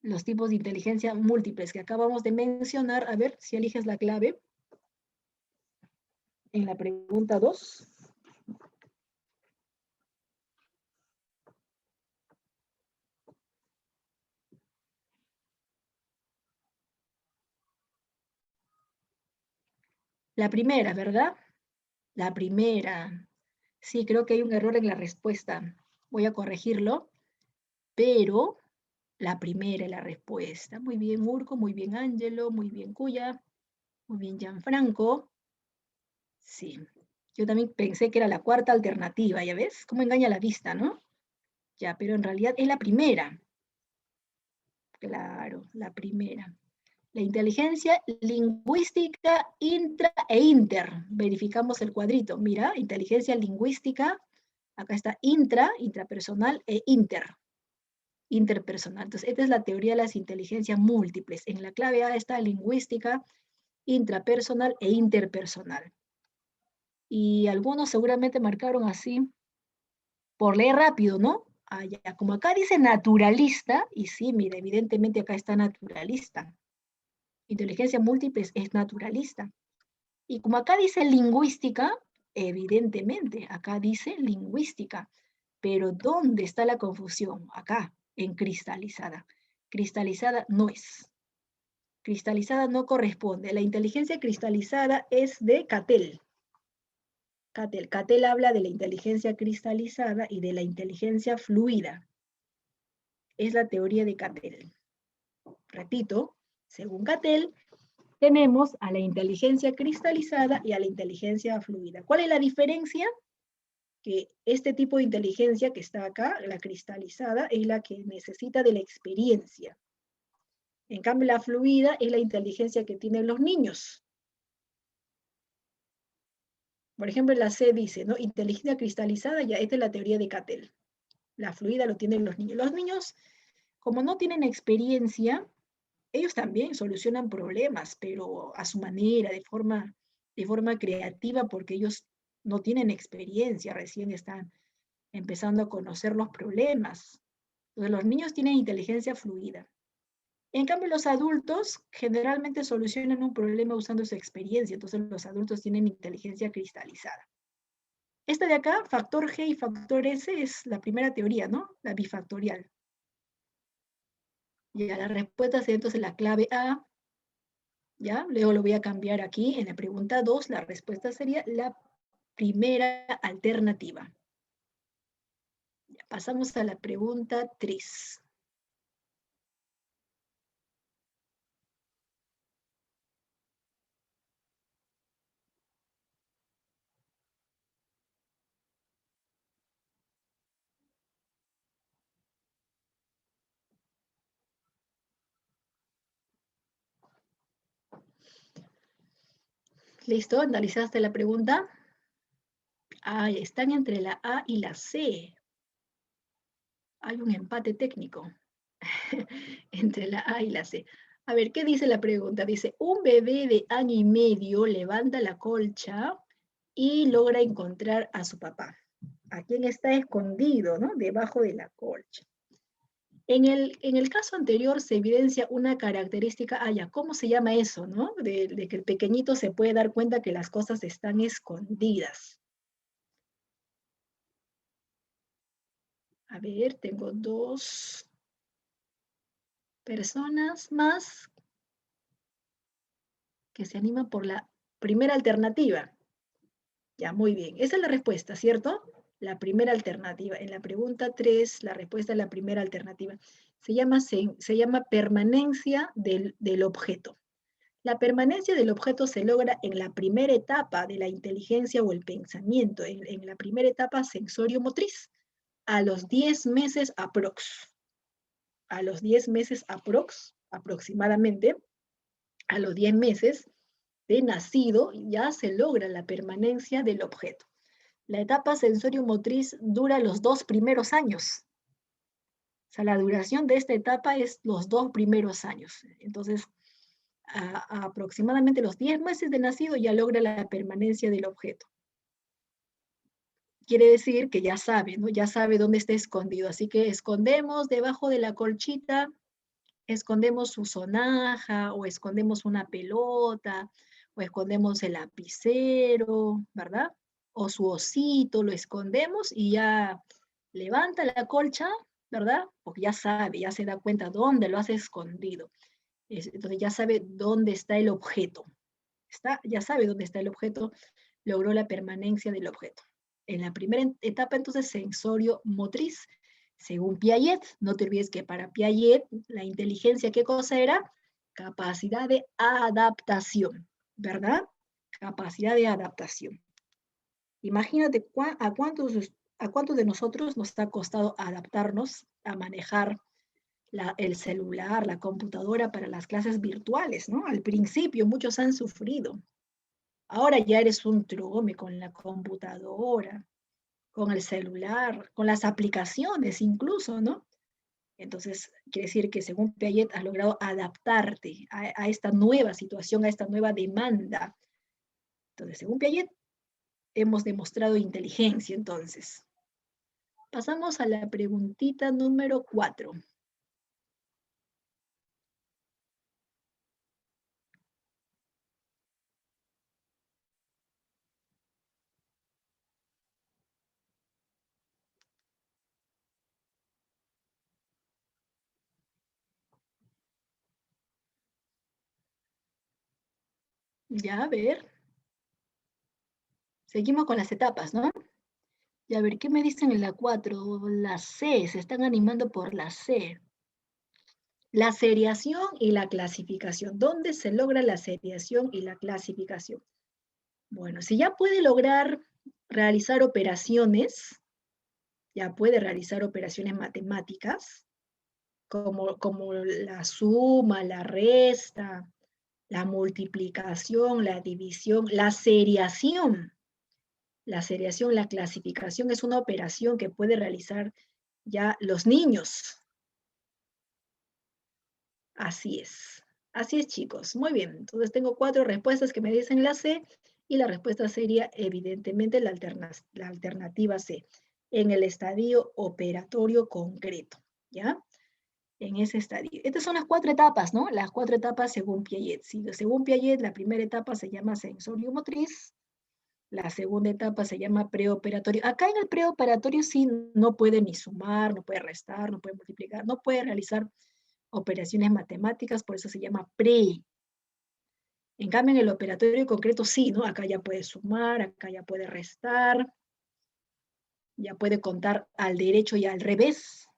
los tipos de inteligencia múltiples que acabamos de mencionar, a ver si eliges la clave en la pregunta 2. La primera, ¿verdad? La primera. Sí, creo que hay un error en la respuesta. Voy a corregirlo, pero la primera es la respuesta. Muy bien, Urco, muy bien, Ángelo, muy bien, Cuya, muy bien, Gianfranco. Sí, yo también pensé que era la cuarta alternativa, ¿ya ves? Cómo engaña la vista, ¿no? Ya, pero en realidad es la primera. Claro, la primera. La inteligencia lingüística intra e inter. Verificamos el cuadrito. Mira, inteligencia lingüística. Acá está intrapersonal e interpersonal. Entonces, esta es la teoría de las inteligencias múltiples. En la clave A está lingüística, intrapersonal e interpersonal. Y algunos seguramente marcaron así por leer rápido, ¿no? Ah, ya. Como acá dice naturalista, y sí, mira, evidentemente acá está naturalista. Inteligencia múltiple es naturalista. Y como acá dice lingüística, evidentemente, acá dice lingüística. Pero ¿dónde está la confusión? Acá, en cristalizada. Cristalizada no es. Cristalizada no corresponde. La inteligencia cristalizada es de Cattell. Cattell habla de la inteligencia cristalizada y de la inteligencia fluida. Es la teoría de Cattell. Repito, según Cattell, tenemos a la inteligencia cristalizada y a la inteligencia fluida. ¿Cuál es la diferencia? Que este tipo de inteligencia que está acá, la cristalizada, es la que necesita de la experiencia. En cambio, la fluida es la inteligencia que tienen los niños. Por ejemplo, la C dice, ¿no? Inteligencia cristalizada, ya esta es la teoría de Cattell. La fluida lo tienen los niños. Los niños, como no tienen experiencia, ellos también solucionan problemas, pero a su manera, de forma creativa, porque ellos no tienen experiencia, recién están empezando a conocer los problemas. Entonces, los niños tienen inteligencia fluida. En cambio, los adultos generalmente solucionan un problema usando su experiencia, entonces los adultos tienen inteligencia cristalizada. Esta de acá, factor G y factor S, es la primera teoría, ¿no? La bifactorial. Y a la respuesta sería entonces la clave A, ¿Ya? Luego lo voy a cambiar aquí. En la pregunta 2, la respuesta sería la primera alternativa. Ya, pasamos a la pregunta 3. ¿Listo? ¿Analizaste la pregunta? Ah, están entre la A y la C. Hay un empate técnico entre la A y la C. A ver, ¿qué dice la pregunta? Dice, un bebé de año y medio levanta la colcha y logra encontrar a su papá. ¿A quién está escondido, no? Debajo de la colcha. En el caso anterior se evidencia una característica, ¿cómo se llama eso, no? De que el pequeñito se puede dar cuenta que las cosas están escondidas. A ver, tengo 2 personas más que se animan por la primera alternativa. Ya, muy bien. Esa es la respuesta, ¿cierto? La primera alternativa. En la pregunta 3, la respuesta es la primera alternativa. Se llama permanencia del objeto. La permanencia del objeto se logra en la primera etapa de la inteligencia o el pensamiento, en la primera etapa sensorio-motriz, a los 10 meses aprox. A los 10 meses aproximadamente, a los 10 meses de nacido, ya se logra la permanencia del objeto. La etapa sensorio-motriz dura los 2 primeros años. O sea, la duración de esta etapa es los 2 primeros años. Entonces, a aproximadamente los 10 meses de nacido ya logra la permanencia del objeto. Quiere decir que ya sabe, ¿no? Ya sabe dónde está escondido. Así que escondemos debajo de la colchita, escondemos su sonaja, o escondemos una pelota, o escondemos el lapicero, ¿verdad? O su osito, lo escondemos y ya levanta la colcha, ¿verdad? Porque ya sabe, ya se da cuenta dónde lo has escondido. Entonces ya sabe dónde está el objeto. Ya sabe dónde está el objeto, logró la permanencia del objeto. En la primera etapa, entonces, sensorio-motriz, según Piaget. No te olvides que para Piaget, la inteligencia, ¿qué cosa era? Capacidad de adaptación, ¿verdad? Capacidad de adaptación. Imagínate a cuántos de nosotros nos ha costado adaptarnos a manejar el celular, la computadora para las clases virtuales, ¿no? Al principio muchos han sufrido. Ahora ya eres un trome con la computadora, con el celular, con las aplicaciones incluso, ¿no? Entonces, quiere decir que según Piaget has logrado adaptarte a esta nueva situación, a esta nueva demanda. Entonces, según Piaget, hemos demostrado inteligencia, entonces. Pasamos a la preguntita número 4. Ya, a ver. Seguimos con las etapas, ¿no? Y a ver, ¿qué me dicen en la 4? La C, se están animando por la C. La seriación y la clasificación. ¿Dónde se logra la seriación y la clasificación? Bueno, si ya puede lograr realizar operaciones, ya puede realizar operaciones matemáticas, como la suma, la resta, la multiplicación, la división, la seriación. La seriación, la clasificación es una operación que puede realizar ya los niños. Así es. Así es, chicos. Muy bien. Entonces tengo 4 respuestas que me dicen la C y la respuesta sería evidentemente la alternativa C, en el estadio operatorio concreto, ¿ya? En ese estadio. Estas son las 4 etapas, ¿no? Las 4 etapas según Piaget. Según Piaget, la primera etapa se llama sensorio-motriz, la segunda etapa se llama preoperatorio. Acá en el preoperatorio sí no puede ni sumar, no puede restar, no puede multiplicar, no puede realizar operaciones matemáticas, por eso se llama pre. En cambio, en el operatorio concreto sí, ¿no? Acá ya puede sumar, acá ya puede restar, ya puede contar al derecho y al revés,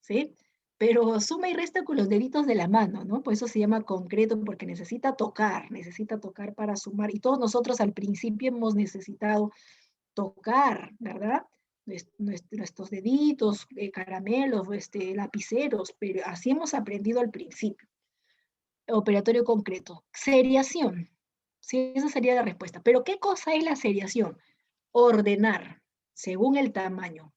¿sí? Pero suma y resta con los deditos de la mano, ¿no? Por eso se llama concreto, porque necesita tocar para sumar. Y todos nosotros al principio hemos necesitado tocar, ¿verdad? Nuestros deditos, caramelos, lapiceros, pero así hemos aprendido al principio. Operatorio concreto. Seriación. Sí, esa sería la respuesta. Pero ¿qué cosa es la seriación? Ordenar, según el tamaño.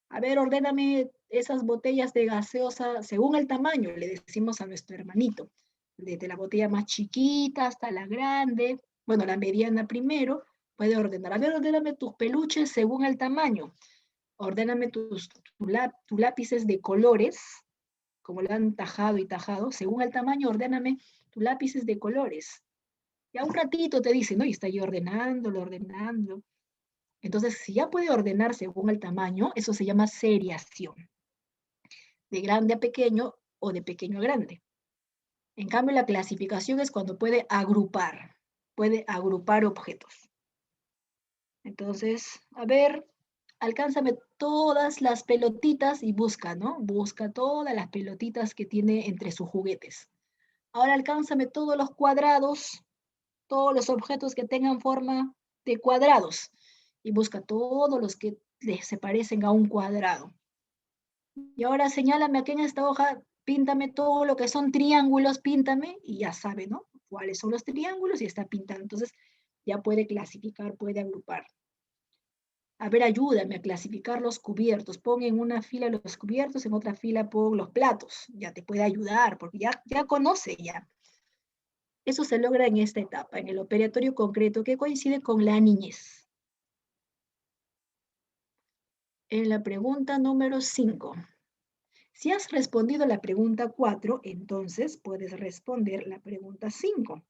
A ver, ordéname esas botellas de gaseosa según el tamaño, le decimos a nuestro hermanito. Desde la botella más chiquita hasta la grande, bueno, la mediana primero, puede ordenar. A ver, ordéname tus peluches según el tamaño. Ordéname tus lápices de colores, como lo han tajado y tajado, según el tamaño, ordéname tus lápices de colores. Ya un ratito te dice, ¿no? Y está ahí ordenándolo, ordenando. Entonces, si ya puede ordenar según el tamaño, eso se llama seriación, de grande a pequeño o de pequeño a grande. En cambio, la clasificación es cuando puede agrupar objetos. Entonces, a ver, alcánzame todas las pelotitas y busca, ¿no? Busca todas las pelotitas que tiene entre sus juguetes. Ahora alcánzame todos los cuadrados, todos los objetos que tengan forma de cuadrados y busca todos los que se parecen a un cuadrado. Y ahora señálame aquí en esta hoja, píntame todo lo que son triángulos, píntame y ya sabe, ¿no? Cuáles son los triángulos y está pintando. Entonces ya puede clasificar, puede agrupar. A ver, ayúdame a clasificar los cubiertos. Pon en una fila los cubiertos, en otra fila pon los platos. Ya te puede ayudar porque ya conoce ya. Eso se logra en esta etapa, en el operatorio concreto, que coincide con la niñez. En la pregunta número 5. Si has respondido la pregunta 4, entonces puedes responder la pregunta 5.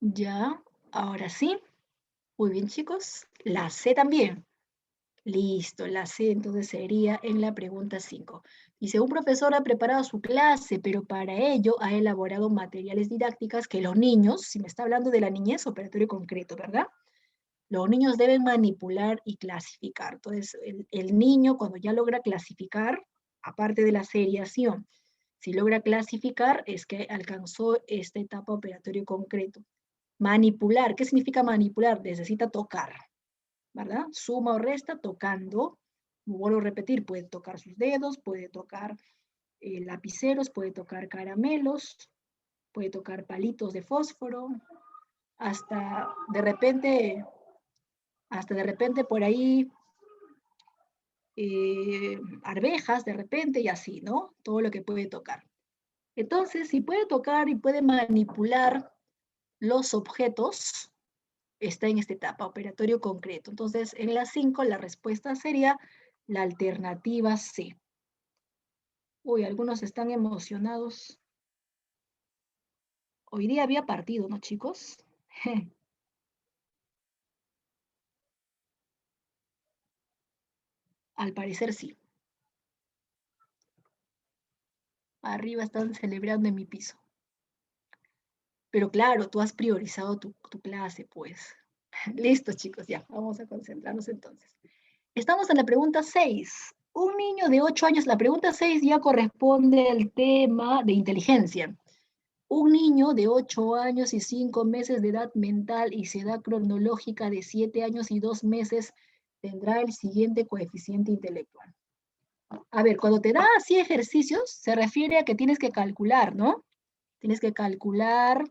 Ya, ahora sí. Muy bien, chicos. La C también. Listo, la C entonces sería en la pregunta 5. Dice, un profesor ha preparado su clase, pero para ello ha elaborado materiales didácticas que los niños, si me está hablando de la niñez, operatorio concreto, ¿verdad? Los niños deben manipular y clasificar. Entonces, el niño cuando ya logra clasificar, aparte de la seriación, si logra clasificar es que alcanzó esta etapa operatorio concreto. Manipular, ¿qué significa manipular? Necesita tocar, ¿verdad? Suma o resta tocando. Vuelvo a repetir, puede tocar sus dedos, puede tocar lapiceros, puede tocar caramelos, puede tocar palitos de fósforo, hasta de repente por ahí arvejas de repente y así, ¿no? Todo lo que puede tocar. Entonces, si puede tocar y puede manipular los objetos, está en esta etapa, operatorio concreto. Entonces, en la 5 la respuesta sería la alternativa C. Uy, algunos están emocionados. Hoy día había partido, ¿no, chicos? Al parecer sí. Arriba están celebrando en mi piso. Pero claro, tú has priorizado tu clase, pues. Listo, chicos, ya, vamos a concentrarnos entonces. Estamos en la pregunta 6. Un niño de 8 años, la pregunta 6 ya corresponde al tema de inteligencia. Un niño de 8 años y 5 meses de edad mental y su edad cronológica de 7 años y 2 meses tendrá el siguiente coeficiente intelectual. A ver, cuando te da así ejercicios, se refiere a que tienes que calcular, ¿no? Tienes que calcular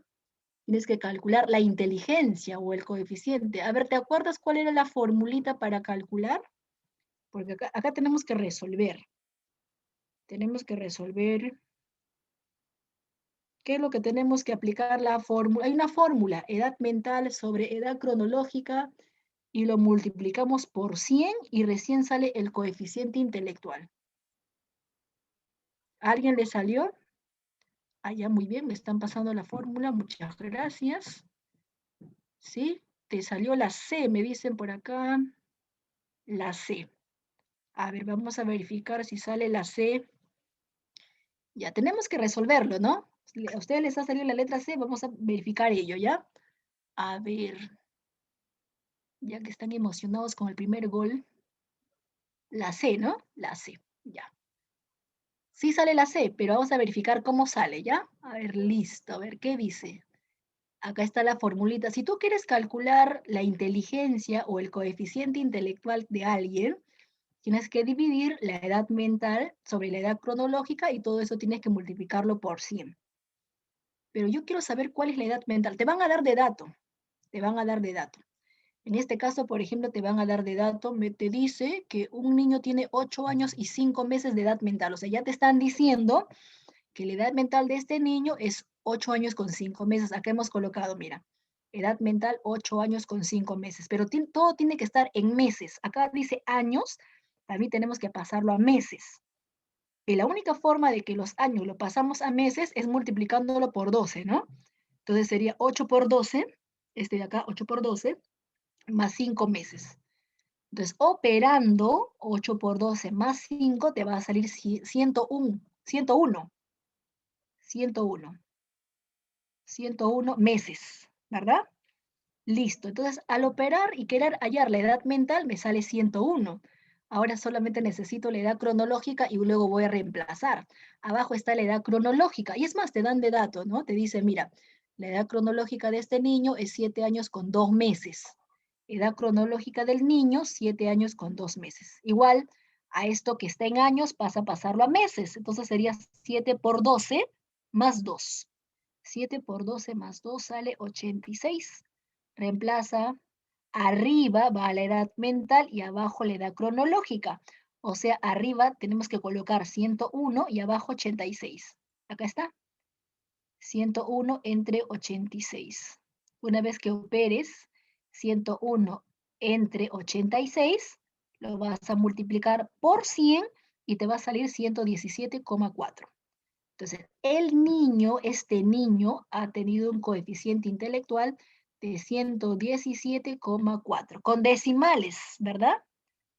la inteligencia o el coeficiente. A ver, ¿te acuerdas cuál era la formulita para calcular? Porque acá tenemos que resolver. Tenemos que resolver. ¿Qué es lo que tenemos que aplicar la fórmula? Hay una fórmula, edad mental sobre edad cronológica y lo multiplicamos por 100 y recién sale el coeficiente intelectual. ¿A alguien le salió? Ah, ya, muy bien, me están pasando la fórmula, muchas gracias. ¿Sí? Te salió la C, me dicen por acá, la C. A ver, vamos a verificar si sale la C. Ya, tenemos que resolverlo, ¿no? A ustedes les ha salido la letra C, vamos a verificar ello, ¿ya? A ver, ya que están emocionados con el primer gol. La C, ¿no? La C, ya. Sí sale la C, pero vamos a verificar cómo sale, ¿ya? A ver, listo, a ver, ¿qué dice? Acá está la formulita. Si tú quieres calcular la inteligencia o el coeficiente intelectual de alguien, tienes que dividir la edad mental sobre la edad cronológica y todo eso tienes que multiplicarlo por 100. Pero yo quiero saber cuál es la edad mental. Te van a dar de dato, te van a dar de dato. En este caso, por ejemplo, te van a dar de dato, te dice que un niño tiene 8 años y 5 meses de edad mental. O sea, ya te están diciendo que la edad mental de este niño es 8 años con 5 meses. Acá hemos colocado, mira, edad mental 8 años con 5 meses, pero todo tiene que estar en meses. Acá dice años, también tenemos que pasarlo a meses. Y la única forma de que los años lo pasamos a meses es multiplicándolo por 12, ¿no? Entonces sería 8 por 12, este de acá, 8 por 12, más 5 meses. Entonces, operando 8 por 12 más 5, te va a salir 101, 101, 101, 101 meses, ¿verdad? Listo. Entonces, al operar y querer hallar la edad mental, me sale 101. Ahora solamente necesito la edad cronológica y luego voy a reemplazar. Abajo está la edad cronológica. Y es más, te dan de datos, ¿no? Te dice, mira, la edad cronológica de este niño es 7 años con 2 meses. Edad cronológica del niño, 7 años con 2 meses. Igual, a esto que está en años pasa a pasarlo a meses. Entonces sería 7 por 12 más 2. 7 por 12 más 2 sale 86. Reemplaza, arriba va la edad mental y abajo la edad cronológica. O sea, arriba tenemos que colocar 101 y abajo 86. Acá está. 101 entre 86. Una vez que operes 101 entre 86, lo vas a multiplicar por 100 y te va a salir 117,4. Entonces, el niño, este niño, ha tenido un coeficiente intelectual de 117,4, con decimales, ¿verdad?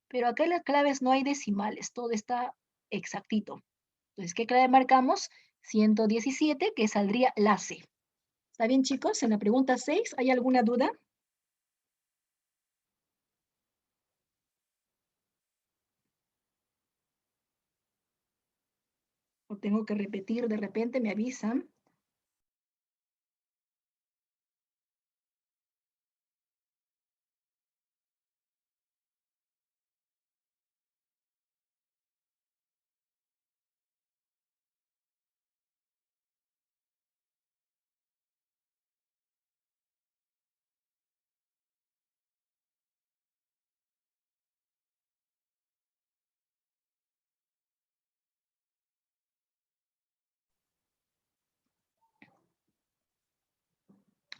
Pero acá en las claves no hay decimales, todo está exactito. Entonces, ¿qué clave marcamos? 117, que saldría la C. ¿Está bien, chicos? En la pregunta 6, ¿hay alguna duda? ¿O tengo que repetir de repente? Me avisan.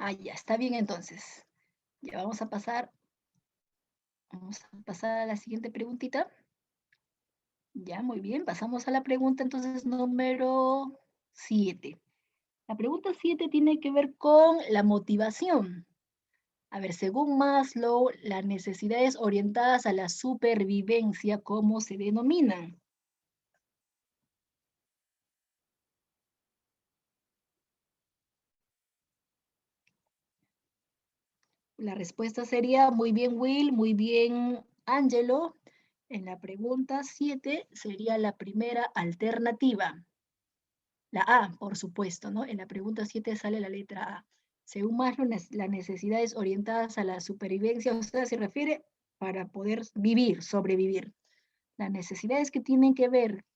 Ah, ya, está bien entonces. Ya vamos a pasar a la siguiente preguntita. Ya, muy bien. Pasamos a la pregunta entonces número 7. La pregunta 7 tiene que ver con la motivación. A ver, según Maslow, las necesidades orientadas a la supervivencia, ¿cómo se denominan? La respuesta sería muy bien, Will, muy bien, Angelo. En la pregunta 7 sería la primera alternativa. La A, por supuesto, ¿no? En la pregunta 7 sale la letra A. Según Maslow, las necesidades orientadas a la supervivencia, o sea, se refiere para poder vivir, sobrevivir. Las necesidades que tienen que ver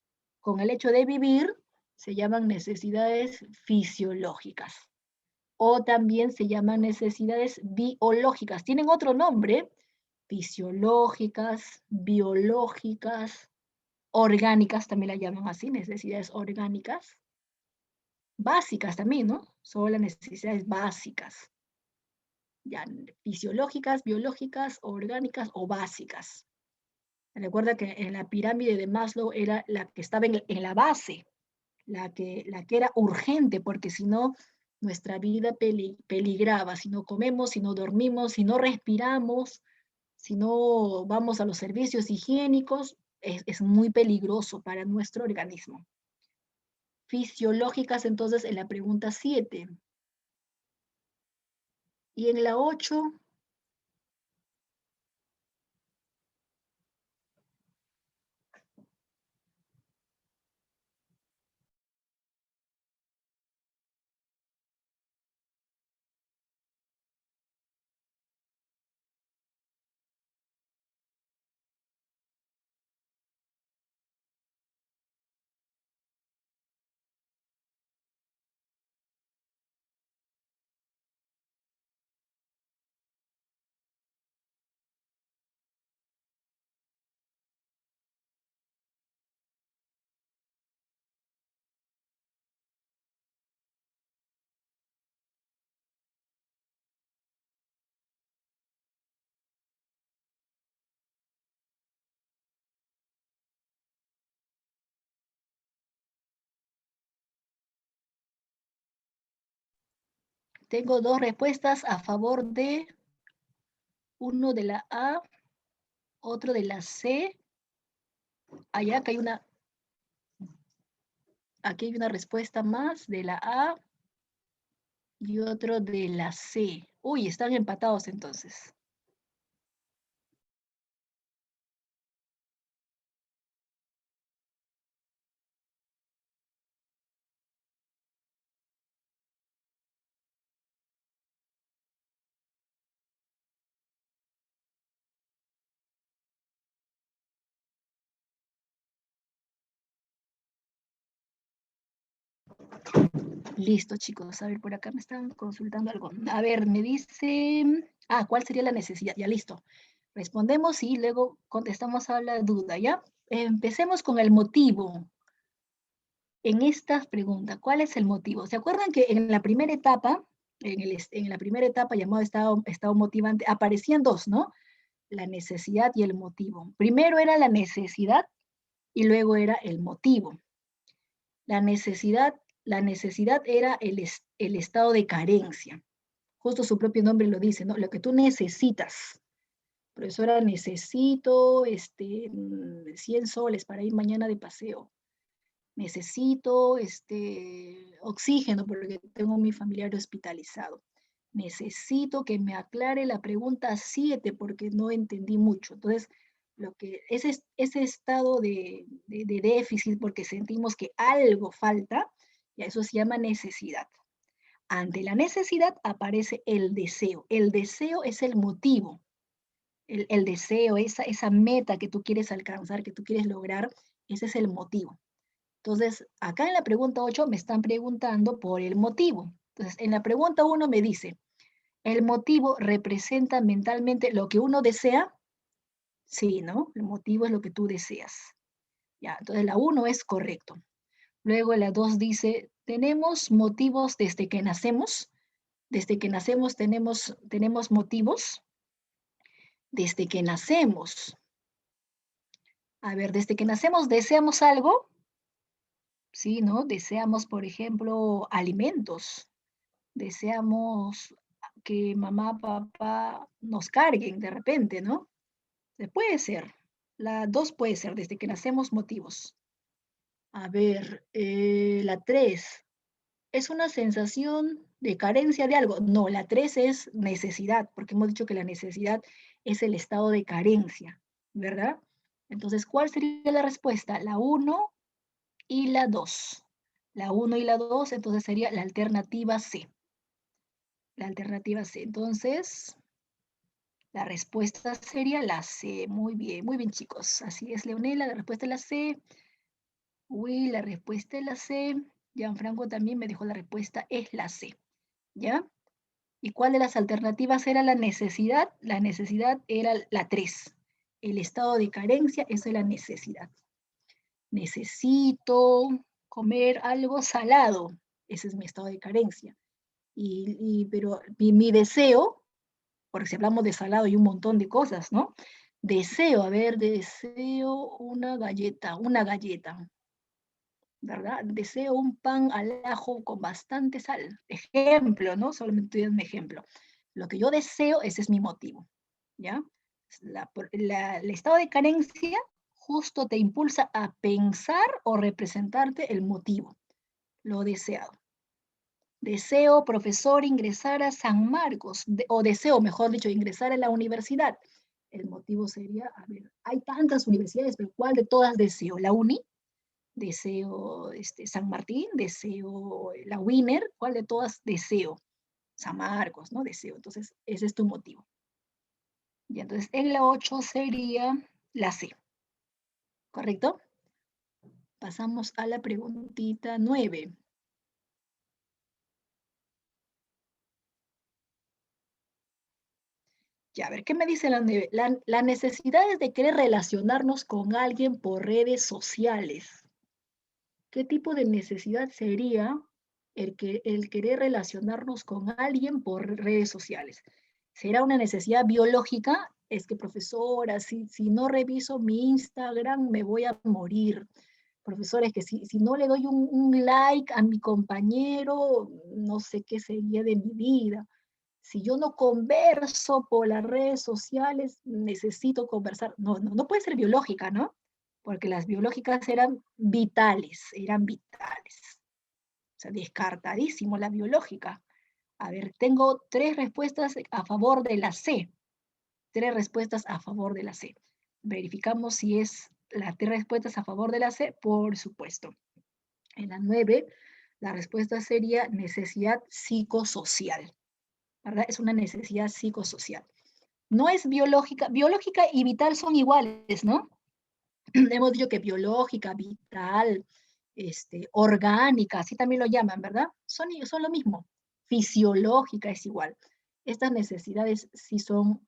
con el hecho de vivir se llaman necesidades fisiológicas o también se llaman necesidades biológicas. Tienen otro nombre, fisiológicas, biológicas, orgánicas, también la llaman así, necesidades orgánicas. Básicas también, ¿no? Son las necesidades básicas. Ya, fisiológicas, biológicas, orgánicas o básicas. Recuerda que en la pirámide de Maslow era la que estaba en la base, la que era urgente, porque si no, nuestra vida peligraba. Si no comemos, si no dormimos, si no respiramos, si no vamos a los servicios higiénicos, es muy peligroso para nuestro organismo. Fisiológicas, entonces, en la pregunta 7. Y en la 8, tengo dos respuestas a favor de uno de la A, otro de la C. Allá que aquí hay una respuesta más de la A y otro de la C. Uy, están empatados entonces. Listo, chicos. A ver, por acá me están consultando algo. A ver, me dice, ¿cuál sería la necesidad? Ya, listo. Respondemos y luego contestamos a la duda, ¿ya? Empecemos con el motivo. En esta pregunta, ¿cuál es el motivo? ¿Se acuerdan que en la primera etapa, en la primera etapa llamado estado motivante, aparecían dos, ¿no? La necesidad y el motivo. Primero era la necesidad y luego era el motivo. La necesidad era el estado de carencia. Justo su propio nombre lo dice, ¿no? Lo que tú necesitas. Profesora, necesito 100 soles para ir mañana de paseo. Necesito oxígeno porque tengo a mi familiar hospitalizado. Necesito que me aclare la pregunta 7 porque no entendí mucho. Entonces, ese estado de déficit porque sentimos que algo falta, y eso se llama necesidad. Ante la necesidad aparece el deseo. El deseo es el motivo. El deseo, esa meta que tú quieres alcanzar, que tú quieres lograr, ese es el motivo. Entonces, acá en la pregunta 8 me están preguntando por el motivo. Entonces, en la pregunta 1 me dice, ¿el motivo representa mentalmente lo que uno desea? Sí, ¿no? El motivo es lo que tú deseas. Ya, entonces la 1 es correcto. Luego la 2 dice, ¿tenemos motivos desde que nacemos? Desde que nacemos tenemos motivos. Desde que nacemos. A ver, desde que nacemos deseamos algo. Sí, ¿no? Deseamos, por ejemplo, alimentos. Deseamos que mamá, papá nos carguen de repente, ¿no? Puede ser. La 2 puede ser, desde que nacemos motivos. A ver, la 3. ¿Es una sensación de carencia de algo? No, la 3 es necesidad, porque hemos dicho que la necesidad es el estado de carencia, ¿verdad? Entonces, ¿cuál sería la respuesta? La 1 y la 2. La 1 y la 2, entonces sería la alternativa C. La alternativa C. Entonces, la respuesta sería la C. Muy bien chicos. Así es, Leonela, la respuesta es la C. Uy, la respuesta es la C. Gianfranco también me dejó la respuesta, es la C. ¿Ya? ¿Y cuál de las alternativas era la necesidad? La necesidad era la 3. El estado de carencia, eso es la necesidad. Necesito comer algo salado. Ese es mi estado de carencia. Pero mi deseo porque si hablamos de salado hay un montón de cosas, ¿no? Deseo, a ver, deseo una galleta, ¿verdad? Deseo un pan al ajo con bastante sal. Ejemplo, ¿no? Solamente estoy dando un ejemplo. Lo que yo deseo, ese es mi motivo, ¿ya? El estado de carencia justo te impulsa a pensar o representarte el motivo, lo deseado. Deseo, profesor, ingresar a San Marcos, o deseo, mejor dicho, ingresar a la universidad. El motivo sería, a ver, hay tantas universidades, pero ¿cuál de todas deseo? ¿La UNI? Deseo San Martín, deseo la Wiener, ¿cuál de todas deseo? San Marcos, ¿no? Deseo. Entonces, ese es tu motivo. Y entonces, en la 8 sería la C, ¿correcto? Pasamos a la preguntita 9. Ya, a ver, ¿qué me dice la 9? La necesidad es de querer relacionarnos con alguien por redes sociales. ¿Qué tipo de necesidad sería el querer relacionarnos con alguien por redes sociales? ¿Será una necesidad biológica? Es que, profesora, si no reviso mi Instagram, me voy a morir. Profesora, es que si no le doy un like a mi compañero, no sé qué sería de mi vida. Si yo no converso por las redes sociales, necesito conversar. No puede ser biológica, ¿no? Porque las biológicas eran vitales, eran vitales. O sea, descartadísimo la biológica. A ver, tengo 3 respuestas a favor de la C. 3 respuestas a favor de la C. Verificamos si es las 3 respuestas a favor de la C, por supuesto. En la 9, la respuesta sería necesidad psicosocial, ¿verdad? Es una necesidad psicosocial. No es biológica, biológica y vital son iguales, ¿no? Hemos dicho que biológica, vital, orgánica, así también lo llaman, ¿verdad? Son lo mismo. Fisiológica es igual. Estas necesidades sí son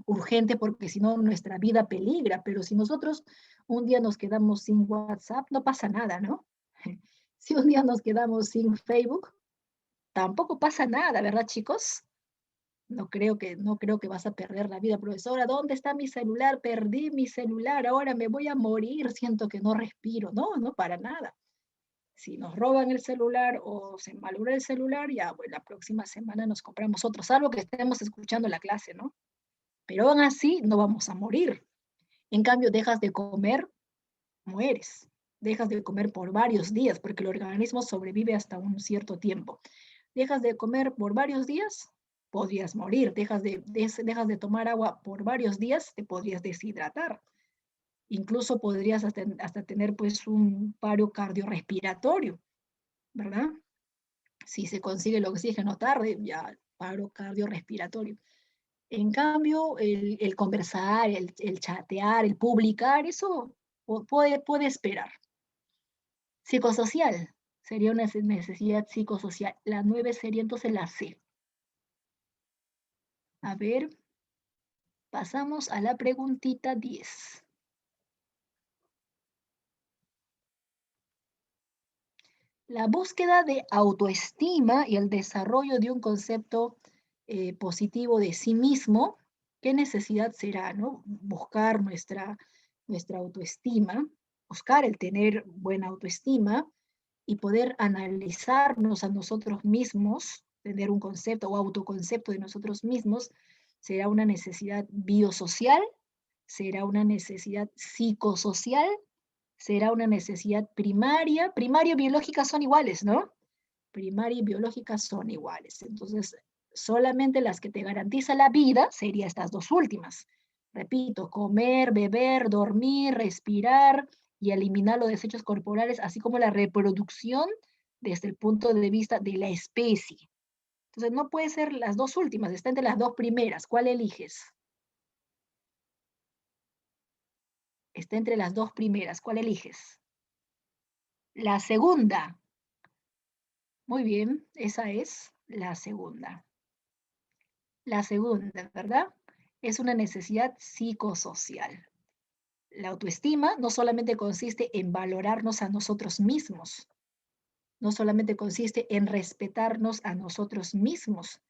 urgentes porque si no nuestra vida peligra, pero si nosotros un día nos quedamos sin WhatsApp, no pasa nada, ¿no? Si un día nos quedamos sin Facebook, tampoco pasa nada, ¿verdad, chicos? No creo que vas a perder la vida, profesora. ¿Dónde está mi celular? Perdí mi celular, ahora me voy a morir, siento que no respiro. No, para nada. Si nos roban el celular o se malogra el celular, ya, pues la próxima semana nos compramos otro, salvo que estemos escuchando la clase, ¿no? Pero aún así no vamos a morir. En cambio, dejas de comer, mueres. Dejas de comer por varios días, porque el organismo sobrevive hasta un cierto tiempo. Dejas de comer por varios días, podrías morir. Dejas de tomar agua por varios días, te podrías deshidratar. Incluso podrías hasta tener pues un paro cardiorrespiratorio, ¿verdad? Si se consigue el oxígeno tarde, ya paro cardiorrespiratorio. En cambio, el conversar, el chatear, el publicar, eso puede esperar. Psicosocial, sería una necesidad psicosocial. La 9 sería entonces la C. A ver, pasamos a la preguntita 10. La búsqueda de autoestima y el desarrollo de un concepto positivo de sí mismo, ¿qué necesidad será, no? Buscar nuestra autoestima, buscar el tener buena autoestima y poder analizarnos a nosotros mismos, tener un concepto o autoconcepto de nosotros mismos, será una necesidad biosocial, será una necesidad psicosocial, será una necesidad primaria. Primaria y biológica son iguales, ¿no? Primaria y biológica son iguales. Entonces, solamente las que te garantizan la vida serían estas dos últimas. Repito, comer, beber, dormir, respirar y eliminar los desechos corporales, así como la reproducción desde el punto de vista de la especie. Entonces, no puede ser las dos últimas, está entre las dos primeras. ¿Cuál eliges? Está entre las dos primeras. ¿Cuál eliges? La segunda. Muy bien, esa es la segunda. La segunda, ¿verdad? Es una necesidad psicosocial. La autoestima no solamente consiste en valorarnos a nosotros mismos, no solamente consiste en respetarnos a nosotros mismos,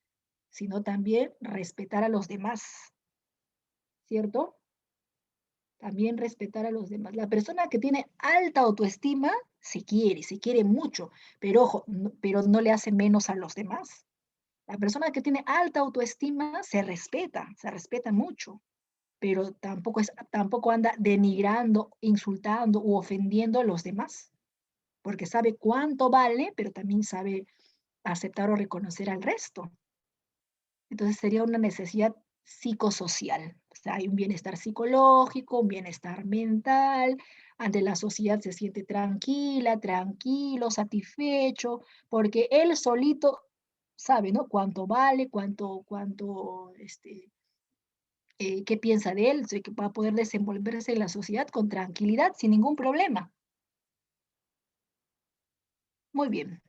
sino también respetar a los demás, ¿cierto? También respetar a los demás. La persona que tiene alta autoestima se quiere mucho, pero ojo, pero no le hace menos a los demás. La persona que tiene alta autoestima se respeta mucho, pero tampoco anda denigrando, insultando u ofendiendo a los demás, porque sabe cuánto vale, pero también sabe aceptar o reconocer al resto. Entonces sería una necesidad psicosocial. O sea, hay un bienestar psicológico, un bienestar mental, ante la sociedad se siente tranquila, tranquilo, satisfecho, porque él solito sabe, ¿no? Cuánto vale, qué piensa de él, que va a poder desenvolverse en la sociedad con tranquilidad, sin ningún problema. Muy bien,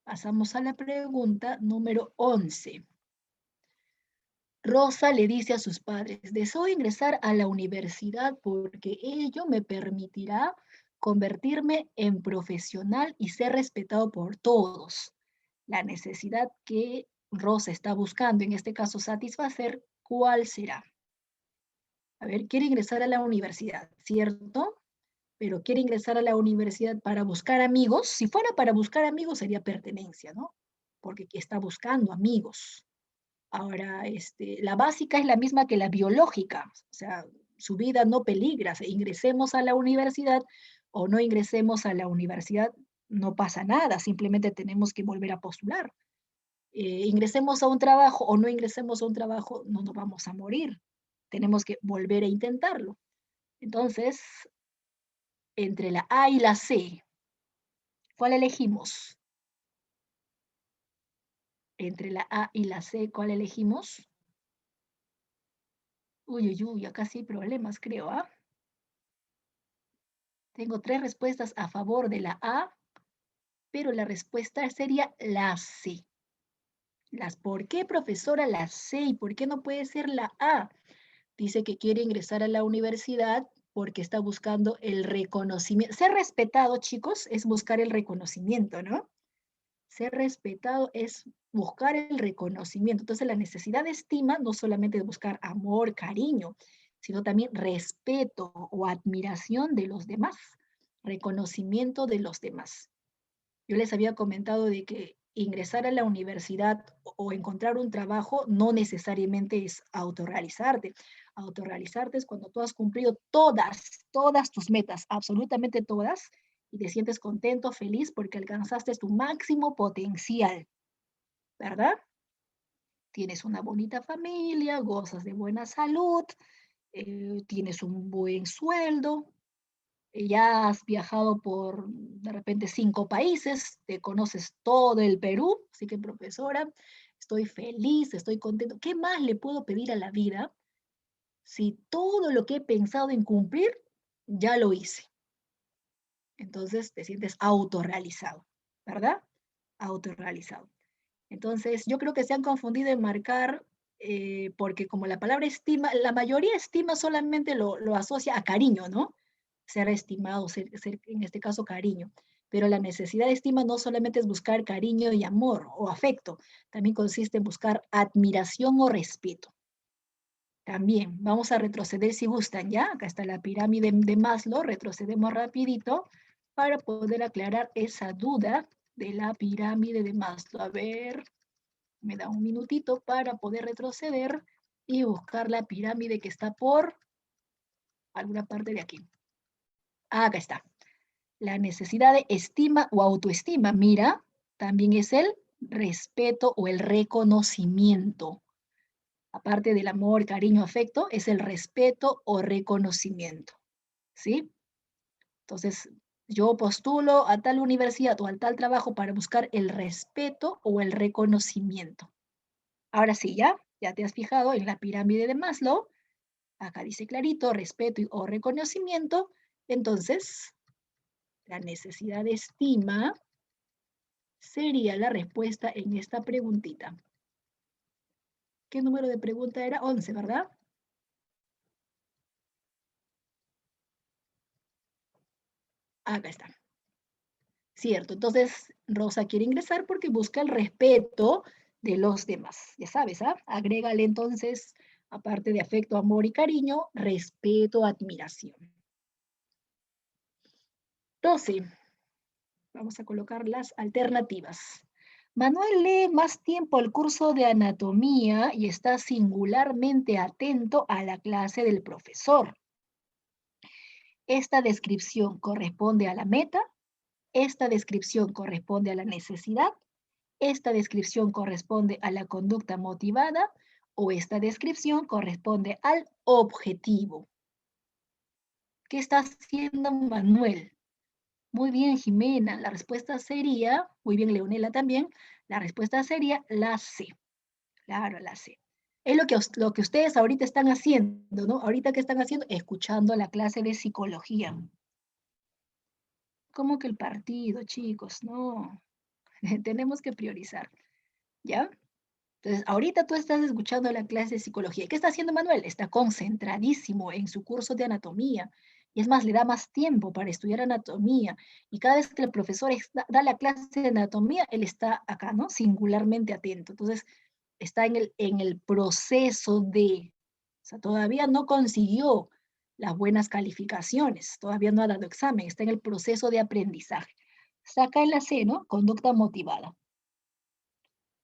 pasamos a la pregunta número 11. Rosa le dice a sus padres, deseo ingresar a la universidad porque ello me permitirá convertirme en profesional y ser respetado por todos. La necesidad que Rosa está buscando, en este caso satisfacer, ¿cuál será? A ver, quiere ingresar a la universidad, ¿cierto? Pero quiere ingresar a la universidad para buscar amigos. Si fuera para buscar amigos sería pertenencia, ¿no? Porque está buscando amigos. Ahora, la básica es la misma que la biológica, o sea, su vida no peligra, ingresemos a la universidad o no ingresemos a la universidad, no pasa nada, simplemente tenemos que volver a postular. Ingresemos a un trabajo o no ingresemos a un trabajo, no nos vamos a morir, tenemos que volver a intentarlo. Entonces, entre la A y la C, ¿cuál elegimos? Entre la A y la C, ¿cuál elegimos? Uy, uy, uy, acá sí hay problemas, creo, ¿ah? Tengo 3 respuestas a favor de la A, pero la respuesta sería la C. ¿Por qué, profesora, la C? ¿Y por qué no puede ser la A? Dice que quiere ingresar a la universidad porque está buscando el reconocimiento. Ser respetado, chicos, es buscar el reconocimiento, ¿no? Ser respetado es buscar el reconocimiento. Entonces, la necesidad de estima no solamente es buscar amor, cariño, sino también respeto o admiración de los demás, reconocimiento de los demás. Yo les había comentado de que ingresar a la universidad o encontrar un trabajo no necesariamente es autorrealizarte. Autorrealizarte es cuando tú has cumplido todas tus metas, absolutamente todas, y te sientes contento, feliz porque alcanzaste tu máximo potencial, ¿verdad? Tienes una bonita familia, gozas de buena salud, tienes un buen sueldo, ya has viajado por de repente 5 países, te conoces todo el Perú, así que profesora, estoy feliz, estoy contento. ¿Qué más le puedo pedir a la vida si todo lo que he pensado en cumplir ya lo hice? Entonces te sientes autorrealizado, ¿verdad? Autorrealizado. Entonces yo creo que se han confundido en marcar, porque como la palabra estima, la mayoría estima solamente lo asocia a cariño, ¿no? Ser estimado, ser en este caso cariño. Pero la necesidad de estima no solamente es buscar cariño y amor o afecto, también consiste en buscar admiración o respeto. También vamos a retroceder si gustan, ¿ya? Acá está la pirámide de Maslow, retrocedemos rapidito para poder aclarar esa duda de la pirámide de Maslow. A ver, me da un minutito para poder retroceder y buscar la pirámide que está por alguna parte de aquí. Acá está. La necesidad de estima o autoestima, mira, también es el respeto o el reconocimiento. Aparte del amor, cariño, afecto, es el respeto o reconocimiento. ¿Sí? Entonces, yo postulo a tal universidad o al tal trabajo para buscar el respeto o el reconocimiento. Ahora sí, ya te has fijado en la pirámide de Maslow. Acá dice clarito, respeto o reconocimiento. Entonces, la necesidad de estima sería la respuesta en esta preguntita. ¿Qué número de pregunta era? 11, ¿verdad? Acá está. Cierto, entonces Rosa quiere ingresar porque busca el respeto de los demás. Ya sabes, ¿ah? Agrégale entonces, aparte de afecto, amor y cariño, respeto, admiración. 12. Vamos a colocar las alternativas. Manuel lee más tiempo el curso de anatomía y está singularmente atento a la clase del profesor. Esta descripción corresponde a la meta, esta descripción corresponde a la necesidad, esta descripción corresponde a la conducta motivada o esta descripción corresponde al objetivo. ¿Qué está haciendo Manuel? Muy bien, Jimena. La respuesta sería, muy bien, Leonela también, la respuesta sería la C. Claro, la C. Es lo que ustedes ahorita están haciendo, ¿no? Ahorita, ¿qué están haciendo? Escuchando la clase de psicología. ¿Cómo que el partido, chicos? No, tenemos que priorizar, ¿ya? Entonces, ahorita tú estás escuchando la clase de psicología. ¿Qué está haciendo Manuel? Está concentradísimo en su curso de anatomía. Y es más, le da más tiempo para estudiar anatomía. Y cada vez que el profesor da la clase de anatomía, él está acá, ¿no? Singularmente atento. Entonces, está en el proceso de, o sea, todavía no consiguió las buenas calificaciones, todavía no ha dado examen, está en el proceso de aprendizaje. Saca en la C, ¿no? Conducta motivada.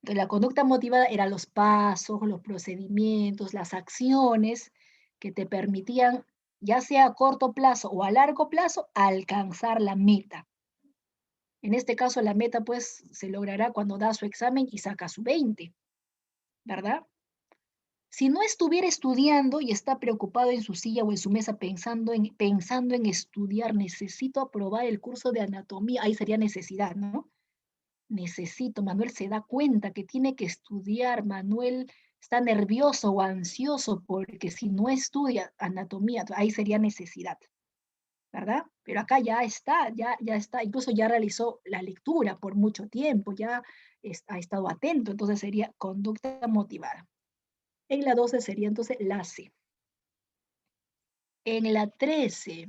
Entonces, la conducta motivada eran los pasos, los procedimientos, las acciones que te permitían, ya sea a corto plazo o a largo plazo, alcanzar la meta. En este caso, la meta pues se logrará cuando da su examen y saca su 20, ¿verdad? Si no estuviera estudiando y está preocupado en su silla o en su mesa pensando en estudiar, necesito aprobar el curso de anatomía, ahí sería necesidad, ¿no? Necesito, Manuel se da cuenta que tiene que estudiar, Manuel está nervioso o ansioso porque si no estudia anatomía, ahí sería necesidad, ¿verdad? Pero acá ya está, incluso ya realizó la lectura por mucho tiempo, ya ha estado atento, entonces sería conducta motivada. En la 12 sería entonces la C. En la 13,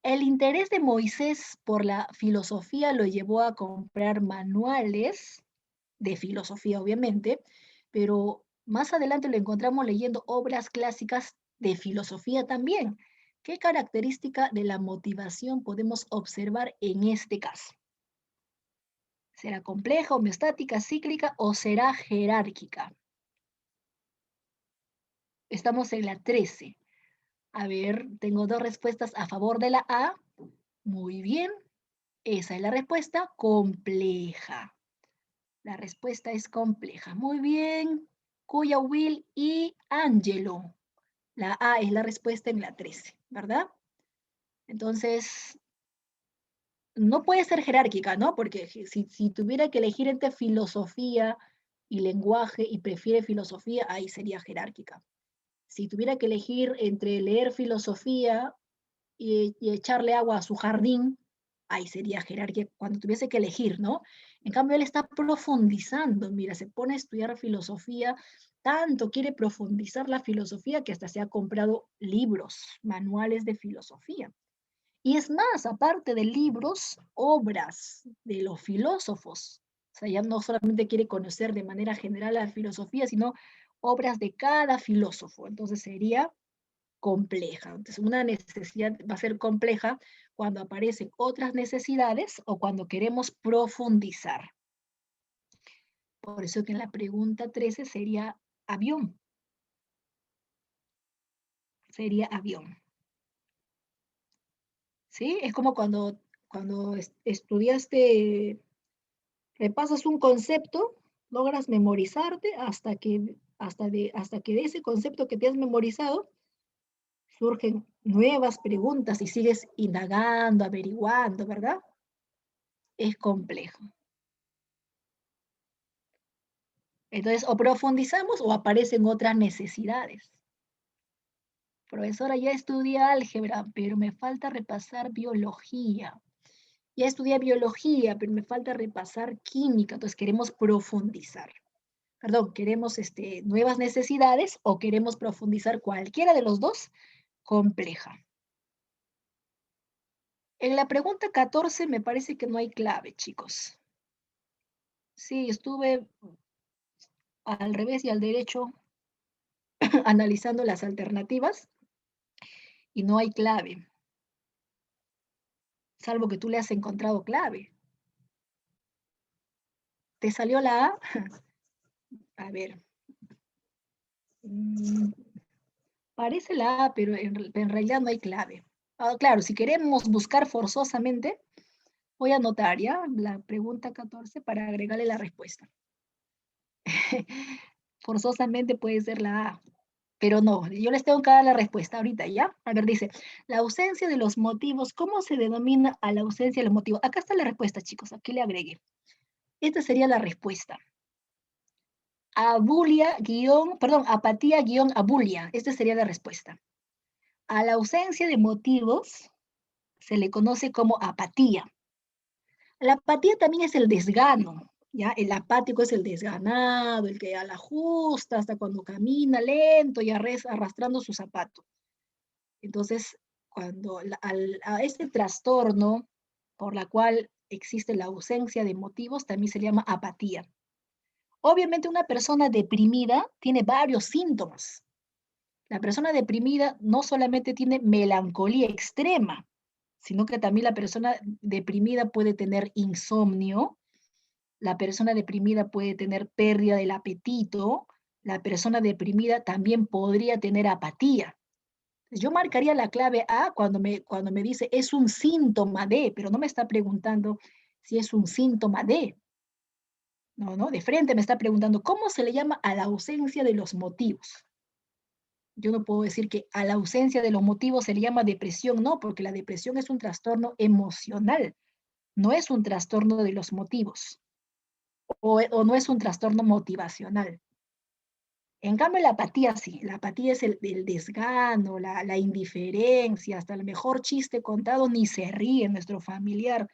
el interés de Moisés por la filosofía lo llevó a comprar manuales de filosofía, obviamente, pero más adelante lo encontramos leyendo obras clásicas de filosofía también. ¿Qué característica de la motivación podemos observar en este caso? ¿Será compleja, homeostática, cíclica o será jerárquica? Estamos en la 13. A ver, tengo dos respuestas a favor de la A. Muy bien, esa es la respuesta compleja. La respuesta es compleja. Muy bien, Cuya, Will y Angelo. La A es la respuesta en la 13, ¿verdad? Entonces, no puede ser jerárquica, ¿no? Porque si tuviera que elegir entre filosofía y lenguaje y prefiere filosofía, ahí sería jerárquica. Si tuviera que elegir entre leer filosofía y echarle agua a su jardín, ahí sería jerarquía cuando tuviese que elegir, ¿no? En cambio, él está profundizando, mira, se pone a estudiar filosofía, tanto quiere profundizar la filosofía que hasta se ha comprado libros, manuales de filosofía. Y es más, aparte de libros, obras de los filósofos. O sea, ya no solamente quiere conocer de manera general la filosofía, sino obras de cada filósofo. Entonces sería compleja. Entonces, una necesidad va a ser compleja cuando aparecen otras necesidades o cuando queremos profundizar. Por eso que en la pregunta 13 sería avión. Sería avión. ¿Sí? Es como cuando estudiaste, repasas un concepto, logras memorizarte hasta que de ese concepto que te has memorizado surgen nuevas preguntas y sigues indagando, averiguando, ¿verdad? Es complejo. Entonces, o profundizamos o aparecen otras necesidades. Profesora, ya estudié álgebra, pero me falta repasar biología. Ya estudié biología, pero me falta repasar química. Entonces, queremos profundizar. Perdón, queremos nuevas necesidades o queremos profundizar cualquiera de los dos, compleja. En la pregunta 14 me parece que no hay clave, chicos. Sí, estuve al revés y al derecho, analizando las alternativas, y no hay clave, salvo que tú le has encontrado clave. ¿Te salió la A? A ver. Mm, Parece la A, pero en realidad no hay clave. Claro, si queremos buscar forzosamente, voy a anotar ya la pregunta 14 para agregarle la respuesta. Forzosamente puede ser la A, pero no, yo les tengo que dar la respuesta ahorita, ¿ya? A ver, dice, la ausencia de los motivos, ¿cómo se denomina a la ausencia de los motivos? Acá está la respuesta, chicos, aquí le agregué. Esta sería la respuesta. Apatía guión abulia. Esta sería la respuesta. A la ausencia de motivos se le conoce como apatía. La apatía también es el desgano, ¿ya? El apático es el desganado, el que a la justa, hasta cuando camina lento y arrastrando su zapato. Entonces, cuando a este trastorno por la cual existe la ausencia de motivos, también se llama apatía. Obviamente una persona deprimida tiene varios síntomas. La persona deprimida no solamente tiene melancolía extrema, sino que también la persona deprimida puede tener insomnio, la persona deprimida puede tener pérdida del apetito, la persona deprimida también podría tener apatía. Yo marcaría la clave A cuando me dice es un síntoma de, pero no me está preguntando si es un síntoma de. No, no, de frente me está preguntando cómo se le llama a la ausencia de los motivos. Yo no puedo decir que a la ausencia de los motivos se le llama depresión, no, porque la depresión es un trastorno emocional, no es un trastorno de los motivos o no es un trastorno motivacional. En cambio, la apatía sí, la apatía es el desgano, la indiferencia, hasta el mejor chiste contado ni se ríe nuestro familiar.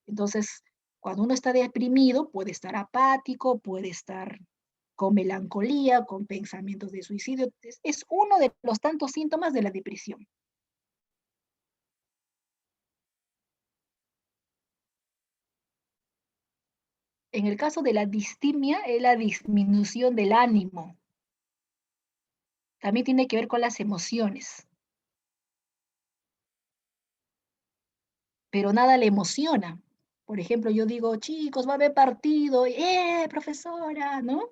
Entonces, cuando uno está deprimido, puede estar apático, puede estar con melancolía, con pensamientos de suicidio. Es uno de los tantos síntomas de la depresión. En el caso de la distimia, es la disminución del ánimo. También tiene que ver con las emociones, pero nada le emociona. Por ejemplo, yo digo, chicos, va a haber partido, profesora, ¿no?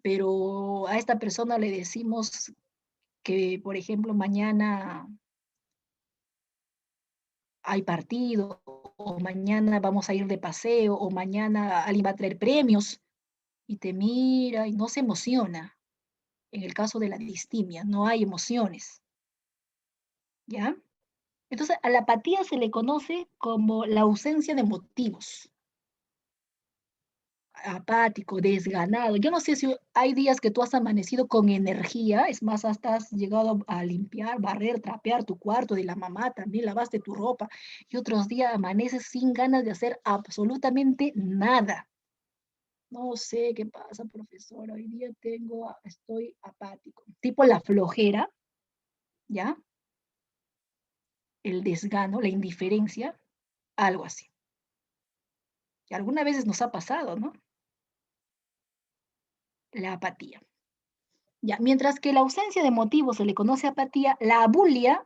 Pero a esta persona le decimos que, por ejemplo, mañana hay partido, o mañana vamos a ir de paseo, o mañana alguien va a traer premios, y te mira y no se emociona. En el caso de la distimia, no hay emociones, ¿ya? Entonces, a la apatía se le conoce como la ausencia de motivos. Apático, desganado. Yo no sé si hay días que tú has amanecido con energía, es más, hasta has llegado a limpiar, barrer, trapear tu cuarto de la mamá, también lavaste tu ropa, y otros días amaneces sin ganas de hacer absolutamente nada. No sé qué pasa, profesora, hoy día estoy apático. Tipo la flojera, ¿ya? El desgano, la indiferencia, algo así. Y algunas veces nos ha pasado, ¿no? La apatía. Ya, mientras que la ausencia de motivos se le conoce apatía, la abulia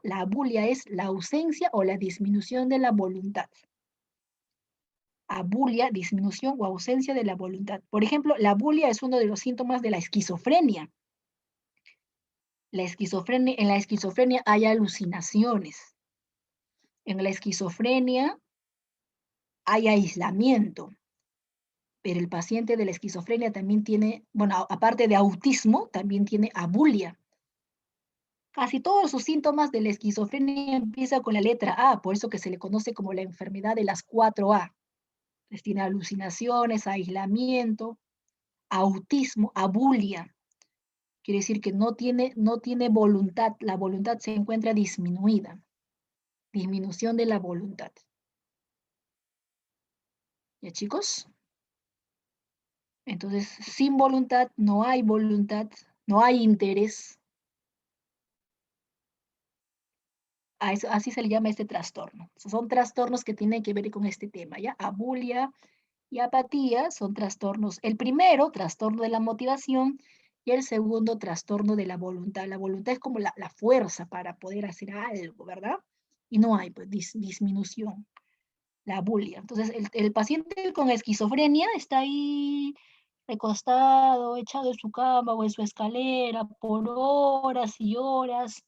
es la ausencia o la disminución de la voluntad. Abulia, disminución o ausencia de la voluntad. Por ejemplo, la abulia es uno de los síntomas de la esquizofrenia. En la esquizofrenia hay alucinaciones. En la esquizofrenia hay aislamiento. Pero el paciente de la esquizofrenia también tiene, bueno, aparte de autismo, también tiene abulia. Casi todos sus síntomas de la esquizofrenia empiezan con la letra A, por eso que se le conoce como la enfermedad de las 4A. Les tiene alucinaciones, aislamiento, autismo, abulia. Quiere decir que no tiene voluntad, la voluntad se encuentra disminuida. Disminución de la voluntad. ¿Ya, chicos? Entonces, sin voluntad no hay voluntad, no hay interés. Así se le llama este trastorno. Son trastornos que tienen que ver con este tema, ¿ya? Abulia y apatía son trastornos. El primero, trastorno de la motivación, y el segundo, trastorno de la voluntad. La voluntad es como la fuerza para poder hacer algo, ¿verdad? Y no hay pues, disminución, la bulia. Entonces, el paciente con esquizofrenia está ahí recostado, echado en su cama o en su escalera por horas y horas,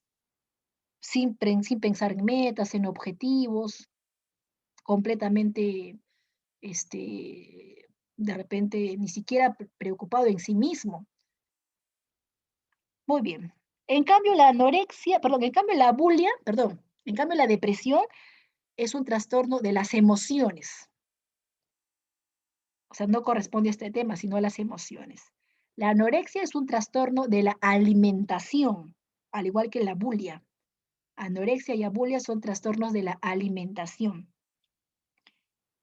sin pensar en metas, en objetivos, completamente, de repente, ni siquiera preocupado en sí mismo. Muy bien. En cambio, la anorexia, perdón, en cambio la bulia, perdón, en cambio la depresión es un trastorno de las emociones. O sea, no corresponde a este tema, sino a las emociones. La anorexia es un trastorno de la alimentación, al igual que la bulia. Anorexia y abulia son trastornos de la alimentación.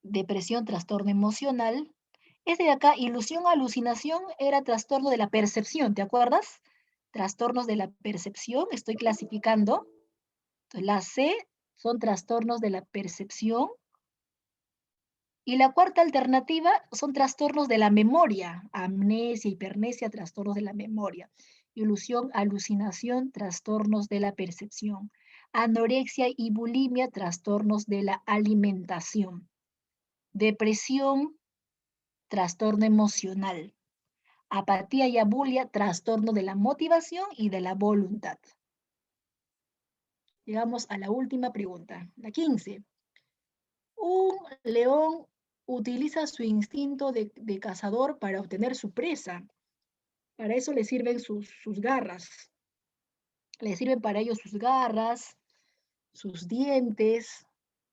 Depresión, trastorno emocional. Este de acá, ilusión, alucinación, era trastorno de la percepción, ¿te acuerdas? Trastornos de la percepción, estoy clasificando. Entonces, la C son trastornos de la percepción. Y la cuarta alternativa son trastornos de la memoria, amnesia, hipernesia, trastornos de la memoria. Ilusión, alucinación, trastornos de la percepción. Anorexia y bulimia, trastornos de la alimentación. Depresión, trastorno emocional. Apatía y abulia, trastorno de la motivación y de la voluntad. Llegamos a la última pregunta, la 15. Un león utiliza su instinto de cazador para obtener su presa. Para eso le sirven sus garras. Le sirven para ello sus garras, sus dientes.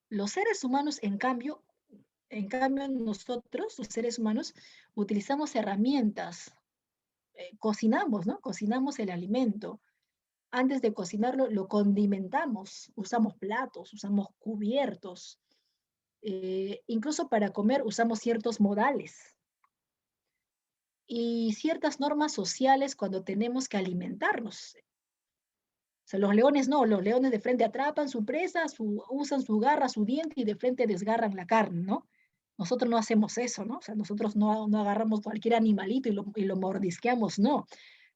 Los seres humanos, en cambio nosotros, los seres humanos, utilizamos herramientas. Cocinamos, ¿no? Cocinamos el alimento. Antes de cocinarlo, lo condimentamos. Usamos platos, usamos cubiertos. Incluso para comer usamos ciertos modales y ciertas normas sociales cuando tenemos que alimentarnos. O sea, los leones no, los leones de frente atrapan su presa, usan su garra, su diente y de frente desgarran la carne, ¿no? Nosotros no hacemos eso, ¿no? O sea, nosotros no agarramos cualquier animalito y lo mordisqueamos, no.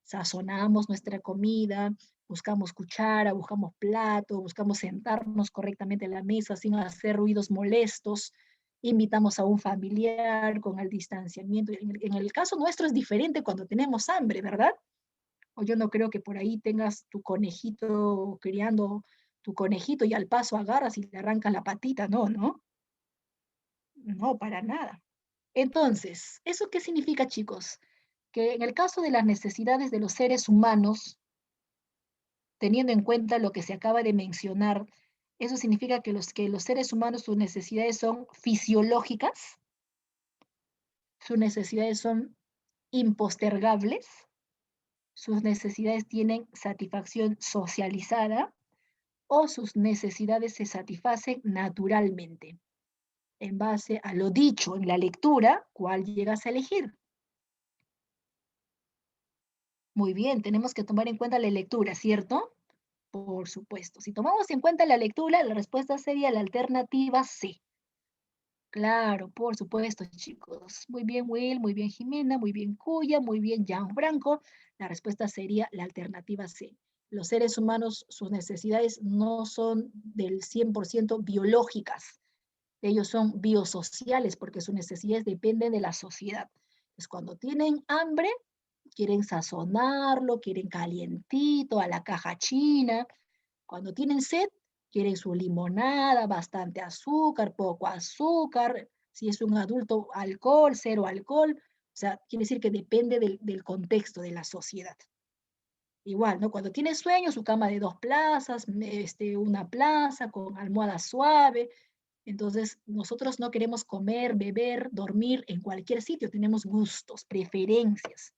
Sazonamos nuestra comida, buscamos cuchara, buscamos plato, buscamos sentarnos correctamente en la mesa sin hacer ruidos molestos, invitamos a un familiar con el distanciamiento. En el caso nuestro es diferente cuando tenemos hambre, ¿verdad? O yo no creo que por ahí tengas tu conejito criando tu conejito y al paso agarras y le arrancas la patita, no, ¿no? No, para nada. Entonces, ¿eso qué significa, chicos? Que en el caso de las necesidades de los seres humanos, teniendo en cuenta lo que se acaba de mencionar, eso significa que los seres humanos, sus necesidades son fisiológicas, sus necesidades son impostergables, sus necesidades tienen satisfacción socializada o sus necesidades se satisfacen naturalmente. En base a lo dicho en la lectura, ¿cuál llegas a elegir? Muy bien, tenemos que tomar en cuenta la lectura, ¿cierto? Por supuesto. Si tomamos en cuenta la lectura, la respuesta sería la alternativa C. Claro, por supuesto, chicos. Muy bien, Will, muy bien, Jimena, muy bien, Cuya, muy bien, Franco. La respuesta sería la alternativa C. Los seres humanos, sus necesidades no son del 100% biológicas. Ellos son biosociales porque sus necesidades dependen de la sociedad. Entonces, cuando tienen hambre, quieren sazonarlo, quieren calientito, a la caja china. Cuando tienen sed, quieren su limonada, bastante azúcar, poco azúcar. Si es un adulto, alcohol, cero alcohol. O sea, quiere decir que depende del contexto de la sociedad. Igual, ¿no? Cuando tiene sueño, su cama de 2 plazas, una plaza con almohada suave. Entonces, nosotros no queremos comer, beber, dormir en cualquier sitio. Tenemos gustos, preferencias.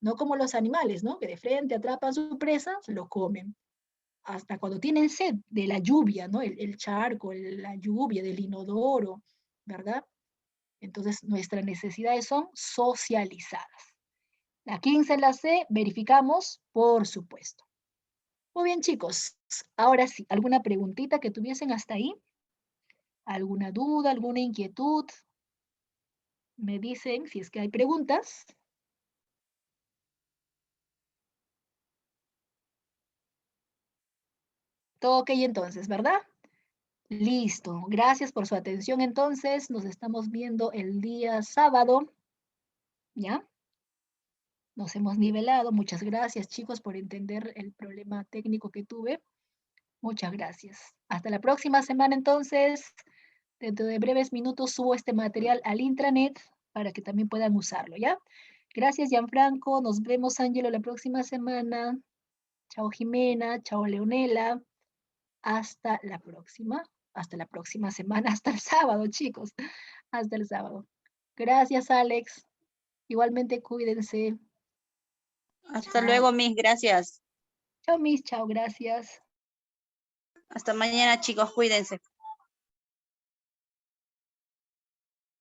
No como los animales, ¿no? Que de frente atrapan su presa, se lo comen. Hasta cuando tienen sed de la lluvia, ¿no? El charco, la lluvia, del inodoro, ¿verdad? Entonces, nuestras necesidades son socializadas. La 15 en la C, verificamos, por supuesto. Muy bien, chicos. Ahora sí, ¿alguna preguntita que tuviesen hasta ahí? ¿Alguna duda, alguna inquietud? Me dicen si es que hay preguntas. Todo ok entonces, ¿verdad? Listo. Gracias por su atención entonces. Nos estamos viendo el día sábado. ¿Ya? Nos hemos nivelado. Muchas gracias, chicos, por entender el problema técnico que tuve. Muchas gracias. Hasta la próxima semana entonces. Dentro de breves minutos subo este material al intranet para que también puedan usarlo, ¿ya? Gracias, Gianfranco. Nos vemos, Ángelo, la próxima semana. Chao, Jimena. Chao, Leonela. Hasta la próxima. Hasta la próxima semana. Hasta el sábado, chicos. Hasta el sábado. Gracias, Alex. Igualmente, cuídense. Hasta Chao. luego, Miss, gracias. Chao, Miss. Chao, gracias. Hasta mañana, chicos, cuídense.